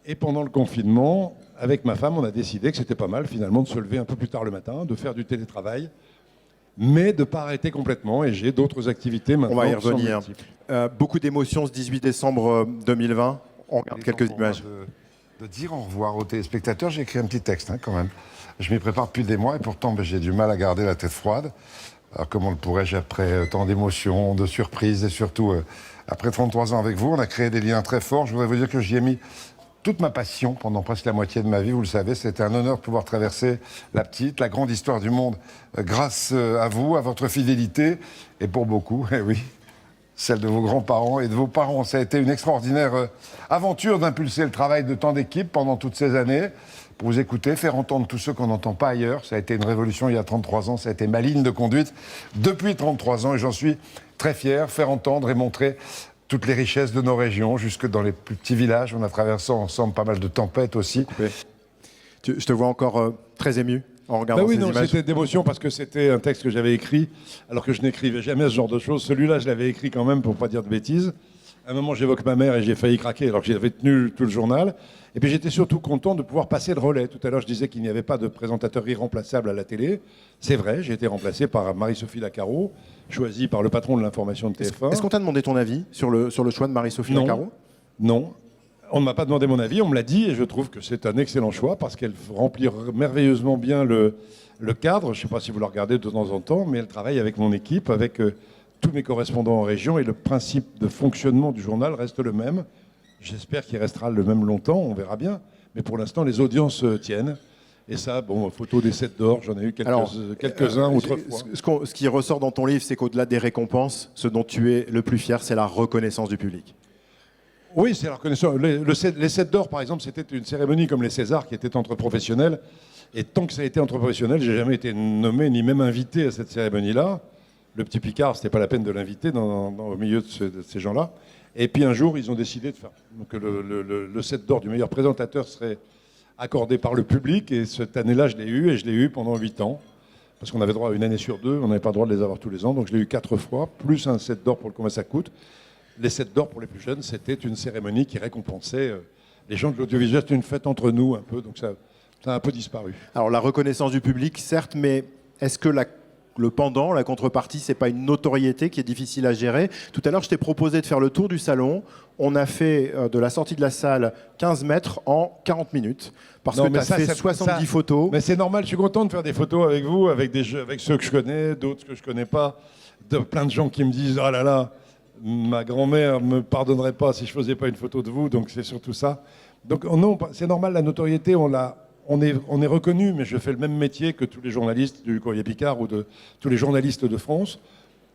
Et pendant le confinement, avec ma femme, on a décidé que c'était pas mal finalement de se lever un peu plus tard le matin, de faire du télétravail, mais de ne pas arrêter complètement. Et j'ai d'autres activités maintenant. On va y revenir. Beaucoup d'émotions ce 18 décembre 2020. On regarde quelques images. De dire au revoir aux téléspectateurs, j'ai écrit un petit texte quand même. Je m'y prépare depuis des mois et pourtant j'ai du mal à garder la tête froide. Alors comment le pourrais-je après tant d'émotions, de surprises et surtout après 33 ans avec vous, on a créé des liens très forts. Je voudrais vous dire que j'y ai mis toute ma passion pendant presque la moitié de ma vie, vous le savez. C'était un honneur de pouvoir traverser la petite, la grande histoire du monde grâce à vous, à votre fidélité et pour beaucoup, eh oui, celle de vos grands-parents et de vos parents. Ça a été une extraordinaire aventure d'impulser le travail de tant d'équipes pendant toutes ces années, pour vous écouter, faire entendre tous ceux qu'on n'entend pas ailleurs. Ça a été une révolution il y a 33 ans, ça a été ma ligne de conduite depuis 33 ans et j'en suis très fier, faire entendre et montrer toutes les richesses de nos régions, jusque dans les plus petits villages. On a traversé ensemble pas mal de tempêtes aussi. Je te vois encore très ému en regardant ces images. C'était d'émotion parce que c'était un texte que j'avais écrit, alors que je n'écrivais jamais ce genre de choses. Celui-là, je l'avais écrit quand même pour ne pas dire de bêtises. À un moment, j'évoque ma mère et j'ai failli craquer alors que j'avais tenu tout le journal. Et puis j'étais surtout content de pouvoir passer le relais. Tout à l'heure, je disais qu'il n'y avait pas de présentateur irremplaçable à la télé. C'est vrai, j'ai été remplacé par Marie-Sophie Lacaro, choisie par le patron de l'information de TF1. Est-ce qu'on t'a demandé ton avis sur le choix de Marie-Sophie Lacaro ? Non. On ne m'a pas demandé mon avis, on me l'a dit et je trouve que c'est un excellent choix parce qu'elle remplit merveilleusement bien le cadre. Je ne sais pas si vous la regardez de temps en temps, mais elle travaille avec mon équipe, avec tous mes correspondants en région et le principe de fonctionnement du journal reste le même. J'espère qu'il restera le même longtemps, on verra bien. Mais pour l'instant, les audiences tiennent. Et ça, bon, photo des 7 d'or, j'en ai eu quelques-uns autrefois. Ce qui ressort dans ton livre, c'est qu'au-delà des récompenses, ce dont tu es le plus fier, c'est la reconnaissance du public. Oui, c'est la reconnaissance. Les 7 d'or, par exemple, c'était une cérémonie comme les Césars qui était entre professionnels. Et tant que ça a été entre professionnels, j'ai jamais été nommé ni même invité à cette cérémonie-là. Le petit Picard, c'était pas la peine de l'inviter au milieu de ces gens-là. Et puis un jour, ils ont décidé de faire que le 7 d'or du meilleur présentateur serait accordé par le public. Et cette année-là, je l'ai eu, et je l'ai eu pendant 8 ans. Parce qu'on avait droit à une année sur 2, on n'avait pas le droit de les avoir tous les ans. Donc je l'ai eu 4 fois, plus un 7 d'or pour le combien ça coûte. Les 7 d'or pour les plus jeunes, c'était une cérémonie qui récompensait les gens de l'audiovisuel. C'était une fête entre nous un peu, donc ça a un peu disparu. Alors la reconnaissance du public, certes, mais est-ce que le pendant, la contrepartie, c'est pas une notoriété qui est difficile à gérer? Tout à l'heure, je t'ai proposé de faire le tour du salon. On a fait de la sortie de la salle 15 mètres en 40 minutes. Parce que tu as fait 70 photos. Mais c'est normal, je suis content de faire des photos avec vous, avec ceux que je connais, d'autres que je connais pas. Plein de gens qui me disent « Oh là là, ma grand-mère me pardonnerait pas si je faisais pas une photo de vous », donc c'est surtout ça. Donc non, c'est normal, la notoriété, on est reconnu, mais je fais le même métier que tous les journalistes du Courrier Picard ou de tous les journalistes de France,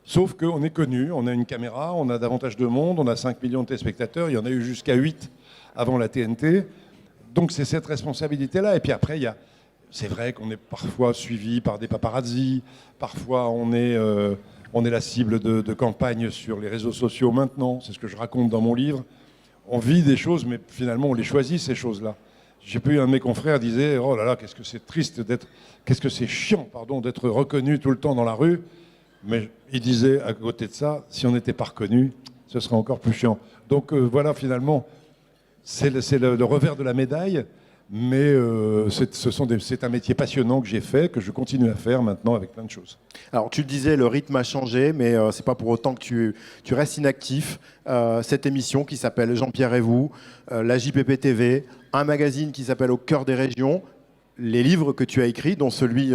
sauf qu'on est connu, on a une caméra, on a davantage de monde, on a 5 millions de téléspectateurs, il y en a eu jusqu'à 8 avant la TNT, donc c'est cette responsabilité-là. Et puis après, c'est vrai qu'on est parfois suivi par des paparazzis, parfois on est la cible de campagnes sur les réseaux sociaux maintenant, c'est ce que je raconte dans mon livre. On vit des choses, mais finalement on les choisit, ces choses-là. J'ai pu, un de mes confrères disait « Oh là là, qu'est-ce que c'est triste qu'est-ce que c'est chiant, pardon, d'être reconnu tout le temps dans la rue ». Mais il disait, à côté de ça, si on n'était pas reconnu, ce serait encore plus chiant. Donc voilà, finalement, c'est le revers de la médaille, mais c'est un métier passionnant que j'ai fait, que je continue à faire maintenant avec plein de choses. Alors tu le disais, le rythme a changé, mais c'est pas pour autant que tu restes inactif. Cette émission qui s'appelle Jean-Pierre et vous, la JPP TV, un magazine qui s'appelle Au cœur des régions, les livres que tu as écrits, dont celui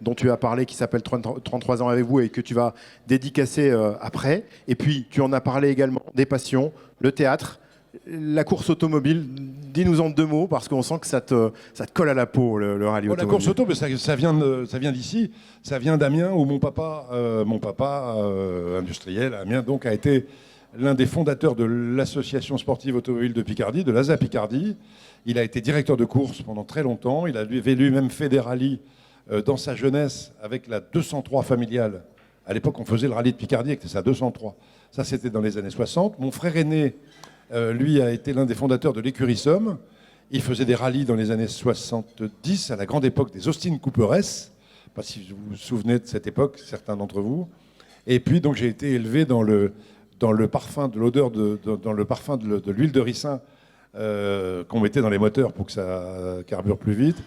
dont tu as parlé qui s'appelle 33 ans avec vous et que tu vas dédicacer après. Et puis tu en as parlé également des passions, le théâtre. La course automobile, dis-nous en 2 mots, parce qu'on sent que ça te colle à la peau, le rallye La automobile. course auto, mais ça vient d'ici, ça vient d'Amiens, où mon papa industriel à Amiens, donc, a été l'un des fondateurs de l'association sportive automobile de Picardie, de l'ASA Picardie. Il a été directeur de course pendant très longtemps. Il avait lui-même fait des rallyes dans sa jeunesse avec la 203 familiale. À l'époque, on faisait le rallye de Picardie avec sa 203. Ça, c'était dans les années 60. Mon frère aîné, lui, a été l'un des fondateurs de l'écurie Somme. Il faisait des rallyes dans les années 70, à la grande époque des Austin Cooper S. Je ne sais pas si vous vous souvenez de cette époque, certains d'entre vous. Et puis, donc, j'ai été élevé dans le parfum de l'odeur dans le parfum de l'huile de ricin qu'on mettait dans les moteurs pour que ça carbure plus vite.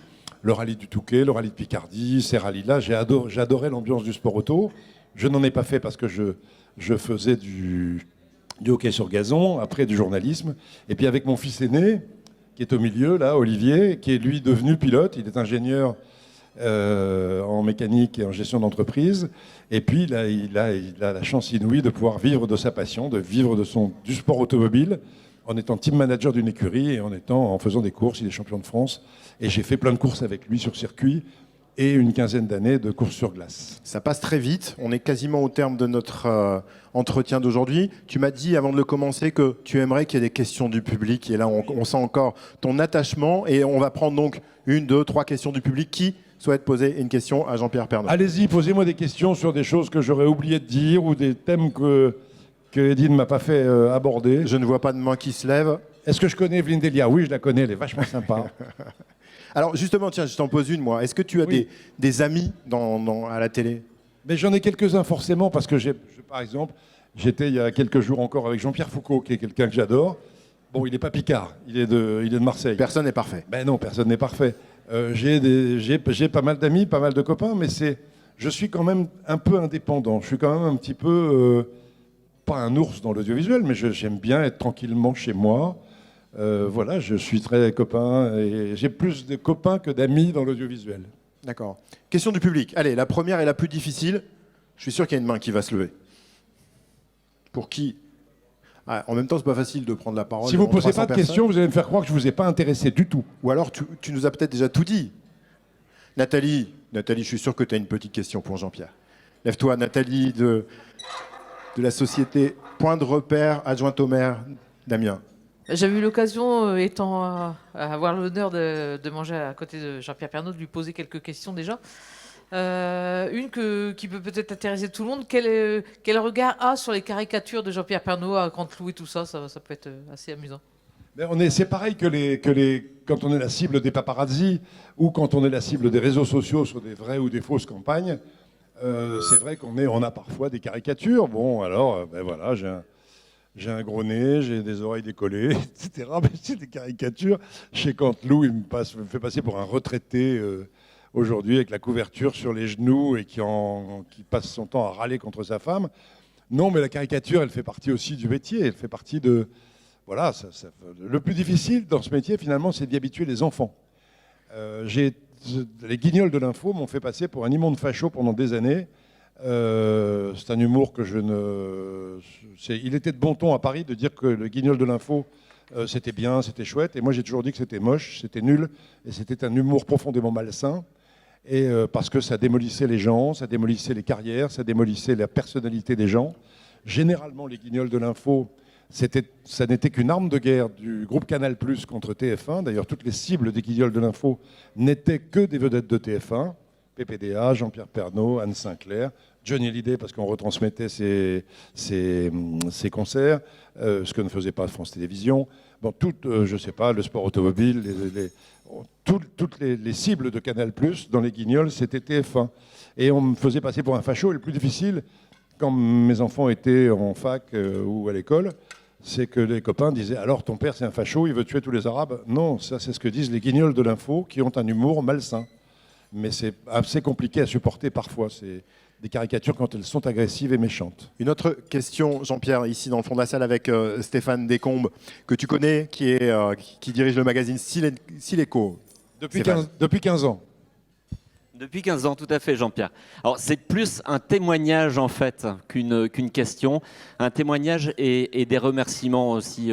Le rallye du Touquet, le rallye de Picardie, ces rallyes-là, j'adorais l'ambiance du sport auto. Je n'en ai pas fait parce que je faisais du hockey sur gazon, après du journalisme. Et puis avec mon fils aîné, qui est au milieu, là, Olivier, qui est lui devenu pilote. Il est ingénieur en mécanique et en gestion d'entreprise. Et puis là, il a la chance inouïe de pouvoir vivre de sa passion, de vivre du sport automobile, en étant team manager d'une écurie et en faisant des courses. Il est champion de France. Et j'ai fait plein de courses avec lui sur circuit et une quinzaine d'années de courses sur glace. Ça passe très vite. On est quasiment au terme de notre entretien d'aujourd'hui. Tu m'as dit avant de le commencer que tu aimerais qu'il y ait des questions du public. Et là, on sent encore ton attachement. Et on va prendre donc 1, 2, 3 questions du public. Qui souhaite poser une question à Jean-Pierre Pernaut? Allez-y, posez-moi des questions sur des choses que j'aurais oublié de dire ou des thèmes que Eddy ne m'a pas fait aborder. Je ne vois pas de main qui se lève. Est-ce que je connais Evelyne Delia? Oui, je la connais, elle est vachement sympa. Alors justement, tiens, je t'en pose une, moi. Est-ce que tu as des amis à la télé? Mais j'en ai quelques-uns forcément, parce que par exemple, j'étais il y a quelques jours encore avec Jean-Pierre Foucault, qui est quelqu'un que j'adore. Bon, il n'est pas picard, il est de Marseille. Personne n'est parfait. Ben non, personne n'est parfait. J'ai pas mal d'amis, pas mal de copains, mais je suis quand même un peu indépendant. Je suis quand même un petit peu, pas un ours dans l'audiovisuel, mais j'aime bien être tranquillement chez moi. Voilà, je suis très copain et j'ai plus de copains que d'amis dans l'audiovisuel. D'accord. Question du public. Allez, la première est la plus difficile. Je suis sûr qu'il y a une main qui va se lever. Pour qui? En même temps, c'est pas facile de prendre la parole. Si vous ne devant posez 300 pas de questions, vous allez me faire croire que je ne vous ai pas intéressé du tout. Ou alors, tu nous as peut-être déjà tout dit. Nathalie, je suis sûr que tu as une petite question pour Jean-Pierre. Lève-toi, Nathalie, de la société Point de Repère, adjointe au maire d'Amiens. J'avais eu l'occasion, étant à avoir l'honneur de manger à côté de Jean-Pierre Pernaut, de lui poser quelques questions déjà. Une qui peut peut-être intéresser tout le monde. Quel regard a sur les caricatures de Jean-Pierre Pernaut à Canteloup et tout ça, ça peut être assez amusant. C'est pareil quand on est la cible des paparazzi ou quand on est la cible des réseaux sociaux sur des vraies ou des fausses campagnes. C'est vrai qu'on a parfois des caricatures. Bon, alors, voilà, j'ai un gros nez, j'ai des oreilles décollées, etc. Mais c'est des caricatures. Chez Canteloup, il me fait passer pour un retraité aujourd'hui avec la couverture sur les genoux et qui passe son temps à râler contre sa femme. Non, mais la caricature, elle fait partie aussi du métier. Elle fait partie de... Voilà, le plus difficile dans ce métier, finalement, c'est d'y habituer les enfants. Les guignols de l'info m'ont fait passer pour un immonde facho pendant des années. C'est un humour que il était de bon ton à Paris de dire que le guignol de l'info, c'était bien, c'était chouette. Et moi, j'ai toujours dit que c'était moche, c'était nul. Et c'était un humour profondément malsain. Et parce que ça démolissait les gens, ça démolissait les carrières, ça démolissait la personnalité des gens. Généralement, les guignols de l'info, ça n'était qu'une arme de guerre du groupe Canal+ contre TF1. D'ailleurs, toutes les cibles des guignols de l'info n'étaient que des vedettes de TF1. PPDA, Jean-Pierre Pernaut, Anne Sinclair, Johnny Hallyday parce qu'on retransmettait ses concerts, ce que ne faisait pas France Télévisions. Bon, je sais pas, le sport automobile, toutes les cibles de Canal+, dans les guignols, c'était TF1. Et on me faisait passer pour un facho. Et le plus difficile, quand mes enfants étaient en fac ou à l'école, c'est que les copains disaient « Alors, ton père, c'est un facho, il veut tuer tous les Arabes ?» Non, ça, c'est ce que disent les guignols de l'info, qui ont un humour malsain. Mais c'est assez compliqué à supporter parfois. C'est des caricatures quand elles sont agressives et méchantes. Une autre question, Jean-Pierre, ici dans le fond de la salle avec Stéphane Descombes, que tu connais, qui dirige le magazine Sileco. Depuis 15 ans. Depuis 15 ans, tout à fait, Jean-Pierre. Alors, c'est plus un témoignage, en fait, qu'une question. Un témoignage et des remerciements aussi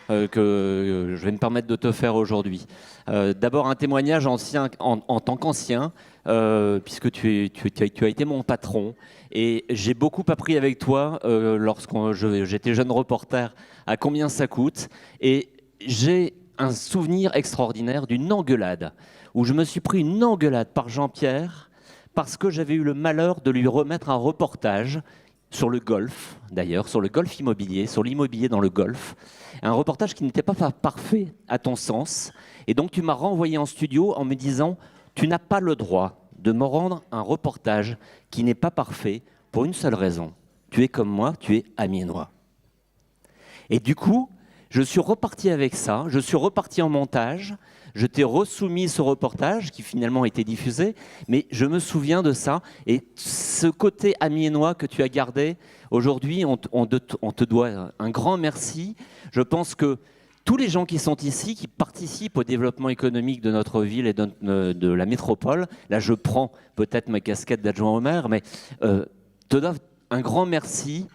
que je vais me permettre de te faire aujourd'hui. D'abord, un témoignage en tant qu'ancien, puisque tu as été mon patron. Et j'ai beaucoup appris avec toi j'étais jeune reporter, à combien ça coûte. Et j'ai un souvenir extraordinaire d'une engueulade, où je me suis pris une engueulade par Jean-Pierre parce que j'avais eu le malheur de lui remettre un reportage sur le golf, d'ailleurs, sur le golf immobilier, sur l'immobilier dans le golf. Un reportage qui n'était pas parfait à ton sens. Et donc tu m'as renvoyé en studio en me disant « Tu n'as pas le droit de me rendre un reportage qui n'est pas parfait pour une seule raison. Tu es comme moi, tu es amiénois. » Et du coup, je suis reparti avec ça, je suis reparti en montage, je t'ai resoumis ce reportage qui finalement a été diffusé, mais je me souviens de ça. Et ce côté amiénois que tu as gardé, aujourd'hui, on te doit un grand merci. Je pense que tous les gens qui sont ici, qui participent au développement économique de notre ville et de la métropole, là je prends peut-être ma casquette d'adjoint au maire, mais te doivent un grand merci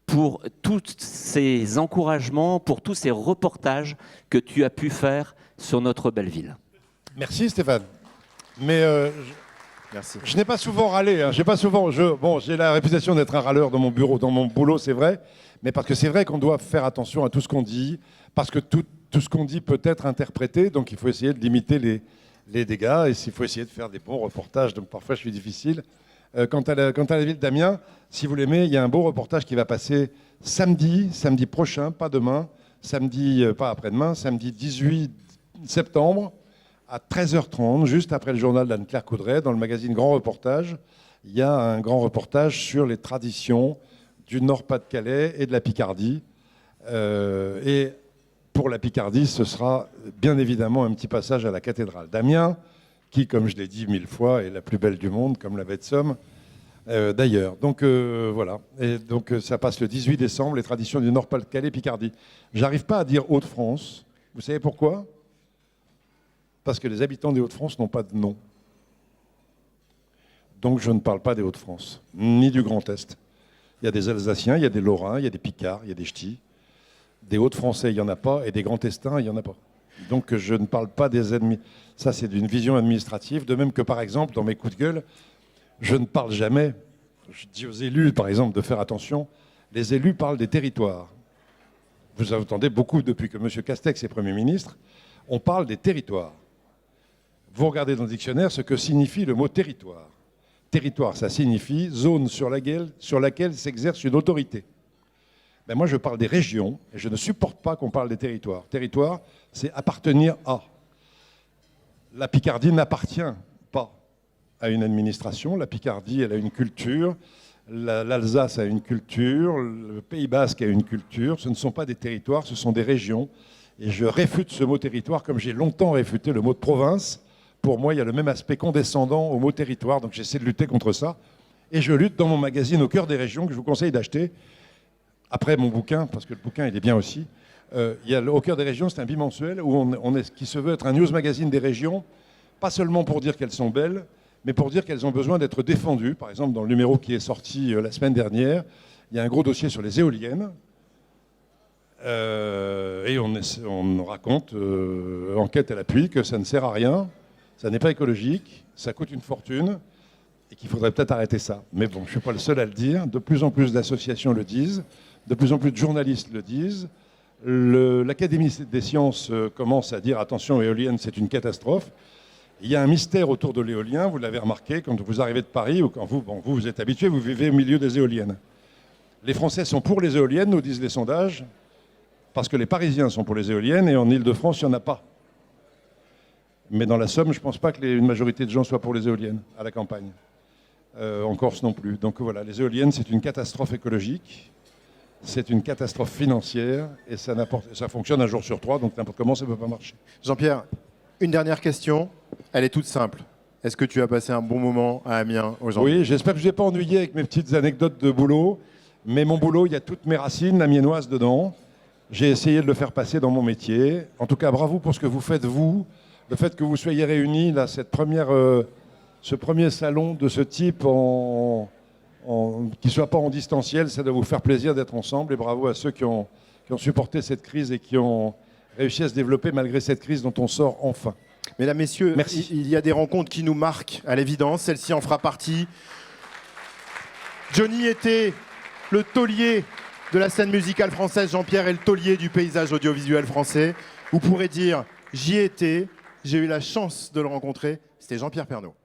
pour tous ces encouragements, pour tous ces reportages que tu as pu faire sur notre belle ville. Merci Stéphane. Mais Merci. je n'ai pas souvent râlé. J'ai la réputation d'être un râleur dans mon bureau, dans mon boulot, c'est vrai. Mais parce que c'est vrai qu'on doit faire attention à tout ce qu'on dit, parce que tout ce qu'on dit peut être interprété, donc il faut essayer de limiter les dégâts, et il faut essayer de faire des bons reportages, donc parfois je suis difficile. Quant à la ville d'Amiens, si vous l'aimez, il y a un beau reportage qui va passer samedi prochain, pas demain, pas après-demain, samedi 18 septembre, à 13h30, juste après le journal d'Anne-Claire Coudray, dans le magazine Grand Reportage. Il y a un grand reportage sur les traditions du Nord-Pas-de-Calais et de la Picardie. Et pour la Picardie, ce sera bien évidemment un petit passage à la cathédrale d'Amiens, qui, comme je l'ai dit 1000 fois, est la plus belle du monde, comme la baie de Somme, d'ailleurs. Donc voilà. Et donc ça passe le 18 décembre, les traditions du Nord-Pas-de-Calais, Picardie. J'arrive pas à dire Hauts-de-France. Vous savez pourquoi ? Parce que les habitants des Hauts-de-France n'ont pas de nom. Donc je ne parle pas des Hauts-de-France, ni du Grand Est. Il y a des Alsaciens, il y a des Lorrains, il y a des Picards, il y a des Ch'tis. Des Hauts-de-Français, il n'y en a pas, et des Grands Estins, il n'y en a pas. Donc je ne parle pas des ennemis. Ça, c'est d'une vision administrative. De même que, par exemple, dans mes coups de gueule, je ne parle jamais. Je dis aux élus, par exemple, de faire attention. Les élus parlent des territoires. Vous entendez beaucoup depuis que M. Castex est Premier ministre. On parle des territoires. Vous regardez dans le dictionnaire ce que signifie le mot territoire. Territoire, ça signifie zone sur laquelle s'exerce une autorité. Ben moi, je parle des régions et je ne supporte pas qu'on parle des territoires. Territoire, c'est appartenir à. La Picardie n'appartient pas à une administration. La Picardie, elle a une culture. L'Alsace a une culture. Le Pays Basque a une culture. Ce ne sont pas des territoires, ce sont des régions. Et je réfute ce mot territoire comme j'ai longtemps réfuté le mot de province. Pour moi, il y a le même aspect condescendant au mot territoire. Donc j'essaie de lutter contre ça. Et je lutte dans mon magazine Au cœur des régions, que je vous conseille d'acheter. Après mon bouquin, parce que le bouquin, il est bien aussi. Il y a Au cœur des régions, c'est un bimensuel qui se veut être un news magazine des régions, pas seulement pour dire qu'elles sont belles, mais pour dire qu'elles ont besoin d'être défendues. Par exemple, dans le numéro qui est sorti la semaine dernière, il y a un gros dossier sur les éoliennes. Et on raconte, enquête à l'appui, que ça ne sert à rien, ça n'est pas écologique, ça coûte une fortune, et qu'il faudrait peut-être arrêter ça. Mais bon, je ne suis pas le seul à le dire. De plus en plus d'associations le disent, de plus en plus de journalistes le disent. L'Académie des sciences commence à dire attention, éolienne, c'est une catastrophe. Il y a un mystère autour de l'éolien, vous l'avez remarqué, quand vous arrivez de Paris, ou quand vous êtes habitué, vous vivez au milieu des éoliennes. Les Français sont pour les éoliennes, nous disent les sondages, parce que les Parisiens sont pour les éoliennes, et en Ile-de-France, il n'y en a pas. Mais dans la Somme, je ne pense pas qu'une majorité de gens soient pour les éoliennes, à la campagne. En Corse non plus. Donc voilà, les éoliennes, c'est une catastrophe écologique. C'est une catastrophe financière et ça fonctionne un jour sur 3, donc n'importe comment, ça ne peut pas marcher. Jean-Pierre, une dernière question. Elle est toute simple. Est-ce que tu as passé un bon moment à Amiens aujourd'hui ? Oui, j'espère que je ne vous ai pas ennuyé avec mes petites anecdotes de boulot. Mais mon boulot, il y a toutes mes racines amiénoises dedans. J'ai essayé de le faire passer dans mon métier. En tout cas, bravo pour ce que vous faites, vous. Le fait que vous soyez réunis, là, cette première ce premier salon de ce type qui ne soit pas en distanciel. Ça doit vous faire plaisir d'être ensemble. Et bravo à ceux qui ont supporté cette crise et qui ont réussi à se développer malgré cette crise dont on sort enfin. Mesdames, Messieurs, Merci. il y a des rencontres qui nous marquent à l'évidence. Celle-ci en fera partie. Johnny était le taulier de la scène musicale française. Jean-Pierre est le taulier du paysage audiovisuel français. Vous pourrez dire, j'y étais, j'ai eu la chance de le rencontrer. C'était Jean-Pierre Pernaut.